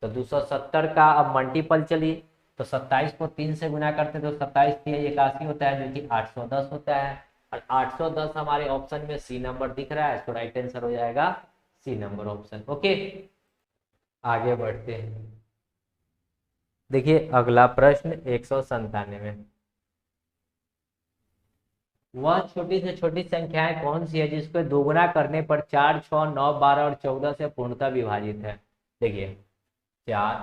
Speaker 2: तो 270 का अब मल्टीपल चलिए, तो 27 को 3 से गुना करते तो 27 81 होता है, जो कि 810 होता है। और 810 हमारे ऑप्शन में सी नंबर दिख रहा है, तो राइट आंसर हो जाएगा सी नंबर ऑप्शन। ओके, आगे बढ़ते हैं। देखिए अगला प्रश्न 197। वह छोटी से छोटी संख्याएं कौन सी है जिसको दोगुना करने पर 4, 6, 9, 12 और 14 से पूर्णतः विभाजित है। देखिए 4,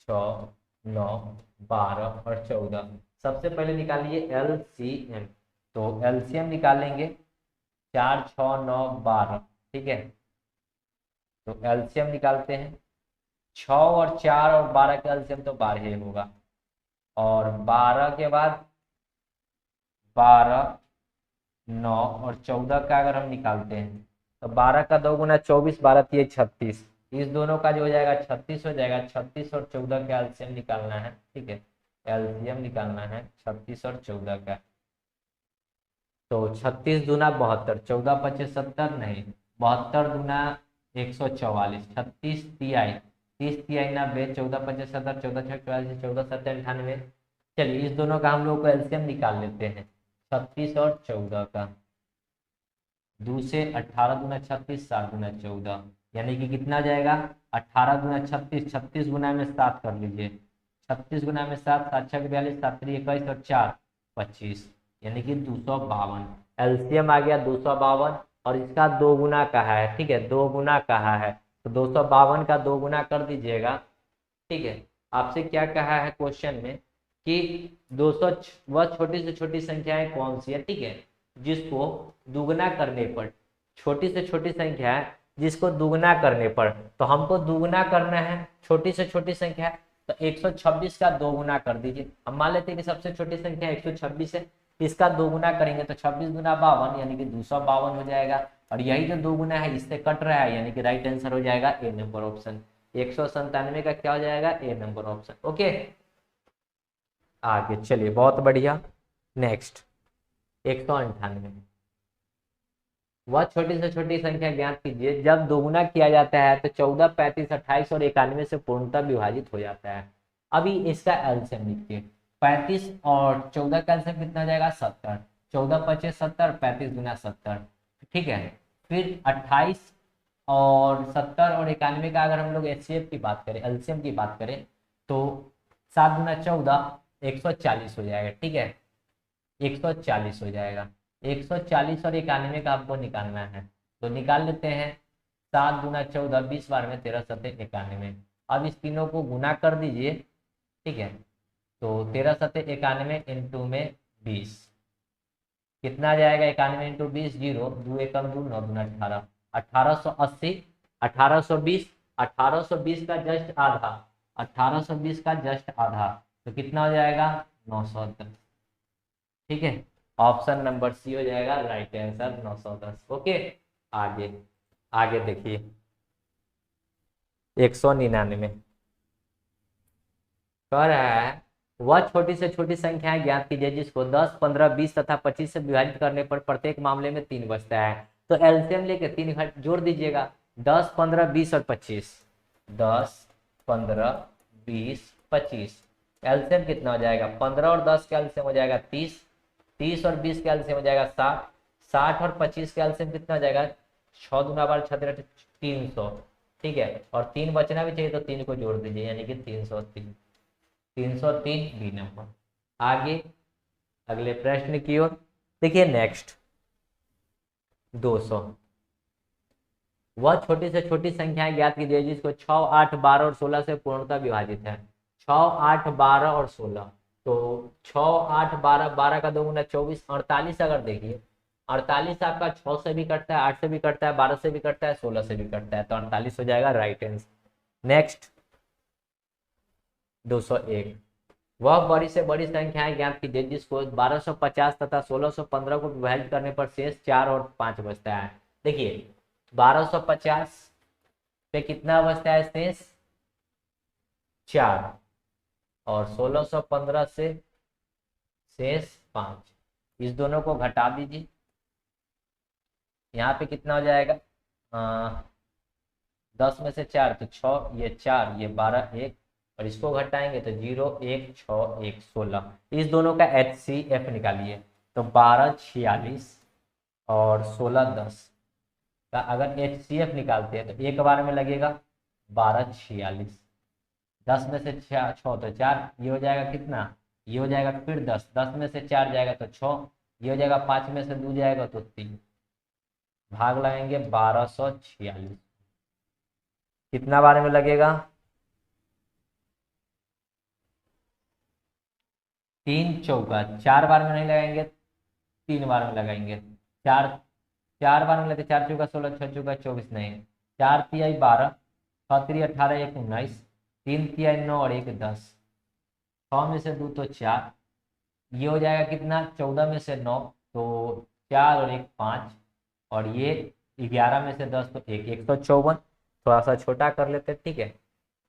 Speaker 2: 6, 9, 12 और 14। सबसे पहले निकालिए LCM। तो LCM निकालेंगे 4, 6, 9, 12। ठीक है, तो LCM निकालते हैं। 6 और 4 और 12 का LCM तो 12 ही होगा। और 12 के बाद 12, 9 और 14 का अगर हम निकालते हैं तो 12 का 2 गुना 24, 12 तिये 36। इस दोनों का जो हो जाएगा 36 हो जाएगा। 36 और 14 का एलसीएम निकालना है। ठीक है, एलसीएम निकालना है 36 और 14 का। तो 36 दूना 72, 14 पचे 70 नहीं, 72 दूना 144, 36 तिहाई, 30 तिहाई 90, 14 पचे 70, 14 छः 44, 14 7 98। चलिए इस दोनों का हम लोग को एलसीएम निकाल लेते हैं, 36 और 14 का। 2 से 18 दूना 36, 7 दूना 14, यानी कि कितना जाएगा 18 दूना 36, 36 गुना में 7 कर लीजिए, 36 गुना में 7, 7 छः 42, 7 3 21 और 4 25, यानी कि 252। एलसीएम आ गया 252 और इसका 2 गुना कहा है। ठीक है, 2 गुना कहा है तो 252 का 2 गुना कर दीजिएगा। ठीक है, आपसे क्या कहा है क्वेश्चन में कि 200 वह छोटी से छोटी संख्याएं कौन सी है। ठीक है, जिसको दुगना करने पर, छोटी से छोटी संख्या है जिसको दुगना करने पर, तो हमको दुगना करना है छोटी से छोटी संख्या है तो 126 का 2 गुना कर दीजिए। हम मान लेते हैं कि सबसे छोटी संख्या 126 है, इसका 2 गुना करेंगे तो 26 गुना 52 यानी कि 252 हो जाएगा। और यही जो 2 गुना है इससे कट रहा है, यानी कि राइट आंसर हो जाएगा ए नंबर ऑप्शन। 197 का क्या हो जाएगा ए नंबर ऑप्शन। ओके, आगे चलिए, बहुत बढ़िया। नेक्स्ट 198, वह छोटी से छोटी संख्या ज्ञात कीजिए जब दोगुना किया जाता है तो 14, 35, 28 और 91 से पूर्णतः विभाजित हो जाता है। अभी इसका एलसीएम लिखिए। 35 और 14 का एलसीएम कितना हो जाएगा 70, 14 पचे 70, 35 गुना 70। ठीक है, फिर 28 और 70 और 91 का अगर हम लोग एचसीएफ की बात करें, एलसीएम की बात करें तो 7 गुना 14 140 हो जाएगा। ठीक है, 140 हो जाएगा। 140 और 91 का आपको निकालना है तो निकाल लेते हैं। 7 गुना 14, 20 बार में 13 सत्ते 91। अब इस तीनों को गुना कर दीजिए। ठीक है, तो 13 सत्ते 91 इंटू में 20 कितना आ जाएगा 91 इंटू 20, 0 2 एकम 2 9 दूना 18, 1880, 1820, 1820 का जस्ट आधा, 1820 का जस्ट आधा तो कितना हो जाएगा 910। ठीक है, ऑप्शन नंबर सी हो जाएगा राइट आंसर 910। ओके, आगे आगे देखिए 199 कह रहा है वह छोटी से छोटी संख्याएं ज्ञात कीजिए जिसको 10, 15, 20 तथा 25 से विभाजित करने पर प्रत्येक मामले में 3 बचता है। तो एलसीएम लेके 3 घट जोड़ दीजिएगा, 10, 15, 20 और 25, 10, 15, 20, 25। एलसीएम कितना हो जाएगा 15 और 10 का एलसीएम हो जाएगा 30, 30 और 20 का एलसीएम हो जाएगा 60, 60 और 25 का एलसीएम कितना हो जाएगा 6 दूना 12 6 300। ठीक है, और 3 बचना भी चाहिए तो 3 को जोड़ दीजिए यानी कि 303, 303 बी नंबर। आगे अगले प्रश्न की ओर देखिए। नेक्स्ट 200, वह छोटी से छोटी संख्याएं ज्ञात कीजिए जिसको 6, 8, 12 और 16 से पूर्णतः विभाजित है। 6, 8, 12 और 16, तो 6, 8, 12, 12 का 2 गुना 24, 48 अगर देखिए 48 आपका 6 से भी कटता है, 8 से भी कटता है, 12 से भी कटता है, 16 से भी कटता है, तो 48 हो जाएगा राइट आंसर। नेक्स्ट 201, वह बड़ी से बड़ी संख्याएं ज्ञात कीजिए जिसको 1250 तथा 1615 को विभाजित करने पर शेष 4 और 5 बचता है। देखिए 1250 पे कितना बचता है शेष 4 और 1615 से शेष 5, इस दोनों को घटा दीजिए। यहाँ पे कितना हो जाएगा 10 में से 4 तो 6, ये 4, ये 12, 1 और इसको घटाएंगे तो 0, 1, 6, 1, 16। इस दोनों का HCF निकालिए तो 12, 46 और 16, 10 का अगर HCF निकालते हैं तो एक बार में लगेगा 12, 46। 10 में से 6 तो 4, ये हो जाएगा कितना, ये हो जाएगा फिर 10, 10 में से 4 जाएगा तो 6, ये हो जाएगा 5 में से 2 जाएगा तो 3, भाग लगाएंगे 1246, कितना बार में लगेगा 3 चौका, 4 बार में नहीं लगाएंगे, 3 बार में लगाएंगे। 4 बार में लेते, 4 चौका 16, 6 चौका 24, नहीं, 4 तिहाई 12, 6 तिहाई 18, 1 19, 3 तिहाई 9 और 1 10, 6 में से 2 तो 4, ये हो जाएगा कितना, 14 में से 9 तो 4 और 1 5, और ये 11 में से 10 तो 1, 154। थोड़ा सा छोटा कर लेते हैं, ठीक है।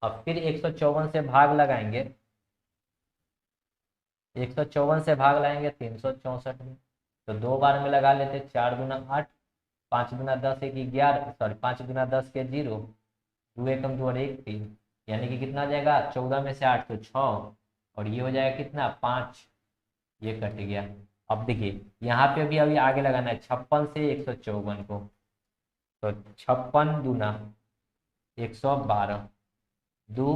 Speaker 2: अब फिर 154 से भाग लगाएंगे, 154 से भाग लगाएंगे 364 में, तो 2 बार में लगा लेते, 4 दूना 8, 5 दूना 10, 1 11, सॉरी 5 दूना 10 के 0, 2 एकम 2 और 1 3, यानी कि कितना जाएगा, 14 में से 8 तो 6, और ये हो जाएगा कितना 5, ये कट गया। अब देखिए यहाँ पे भी अभी आगे लगाना है 56 से 154 को, तो 56 दूना 112, 2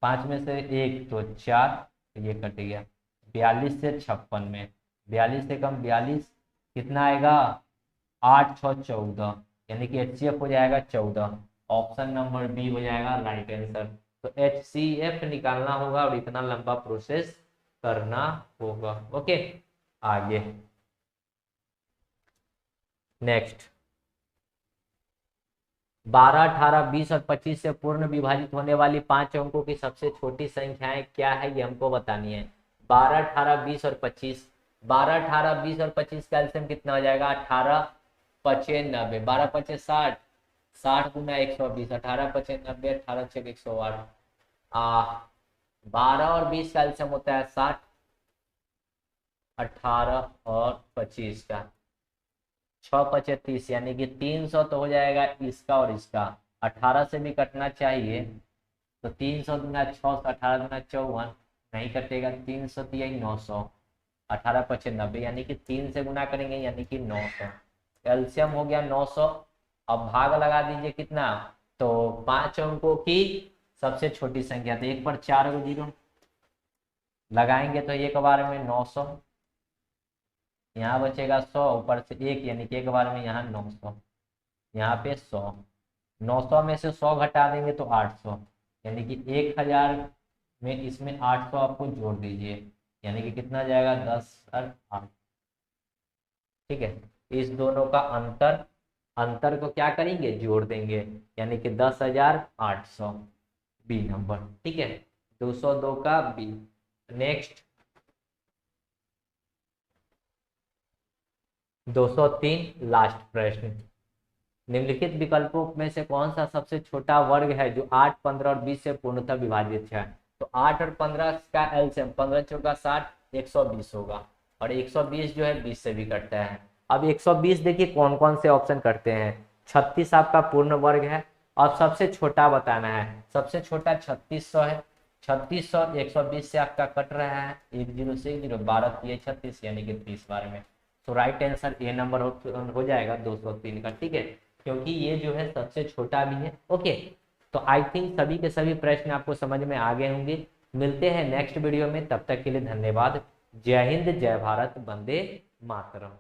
Speaker 2: 5 में से 1 तो 4, तो ये कट गया। 42 से 56 में, 42 से कम 42 कितना आएगा, 8 6 14, यानी कि HCF हो जाएगा 14। ऑप्शन नंबर बी हो जाएगा राइट आंसर। तो HCF निकालना होगा और इतना लंबा प्रोसेस करना होगा। ओके, आगे नेक्स्ट, 12 18 20 और 25 से पूर्ण विभाजित होने वाली 5 अंकों की सबसे छोटी संख्याएं क्या है, ये हमको बतानी है। 12 18 20 और 25, 12 18 20 और 25 का एलसीएम कितना हो जाएगा, 18 95, 12 5 60, 60 गुना 120, 18 5 90, 18 6 108। 12 और 20 का एलसीएम होता है 60, 18 और 25 का 6 5 30, यानी कि 300 तो हो जाएगा इसका और इसका, 18 से भी कटना चाहिए, तो 300 गुना 6, 18 गुना 54, नहीं कटेगा, 300 तिहाई 900, 18 5 90, यानी कि 3 से गुना करेंगे यानी कि 900। एलसीएम हो गया 900। अब भाग लगा दीजिए कितना, तो 5 अंकों की सबसे छोटी संख्या, तो 1 पर 4 को 0 लगाएंगे तो एक बार में 900, यहाँ बचेगा 100, ऊपर से 1, यानी कि एक बार में यहाँ 900, यहाँ पे 100, 900 में से 100 घटा देंगे तो 800, यानी कि 1000 में इसमें 800 आपको जोड़ दीजिए, यानी कि कितना जाएगा 10 और 8। ठीक है, इस दोनों का अंतर को क्या करेंगे, जोड़ देंगे, यानी कि 10,800 बी नंबर। ठीक है, 202 का बी। नेक्स्ट 203 लास्ट प्रश्न, निम्नलिखित विकल्पों में से कौन सा सबसे छोटा वर्ग है जो 8 15 और 20 से पूर्णतः विभाजित है। तो 8 और 15 का एलसीएम 15 चौका 60, 120 होगा, और 120 जो है 20 से भी कटता है। अब 120 देखिए कौन कौन से ऑप्शन करते हैं, 36 आपका पूर्ण वर्ग है, और सबसे छोटा बताना है, सबसे छोटा 3600 है, 3600 120 से आपका कट रहा है, 1 0 से 1 0, 12 ये 36, यानी कि 30 बार में। तो राइट आंसर ए नंबर हो जाएगा 203 का। ठीक है, क्योंकि ये जो है सबसे छोटा भी है। ओके, तो आई थिंक सभी के सभी प्रश्न आपको समझ में आ गए होंगे। मिलते हैं नेक्स्ट वीडियो में, तब तक के लिए धन्यवाद। जय हिंद, जय भारत, वंदे मातरम।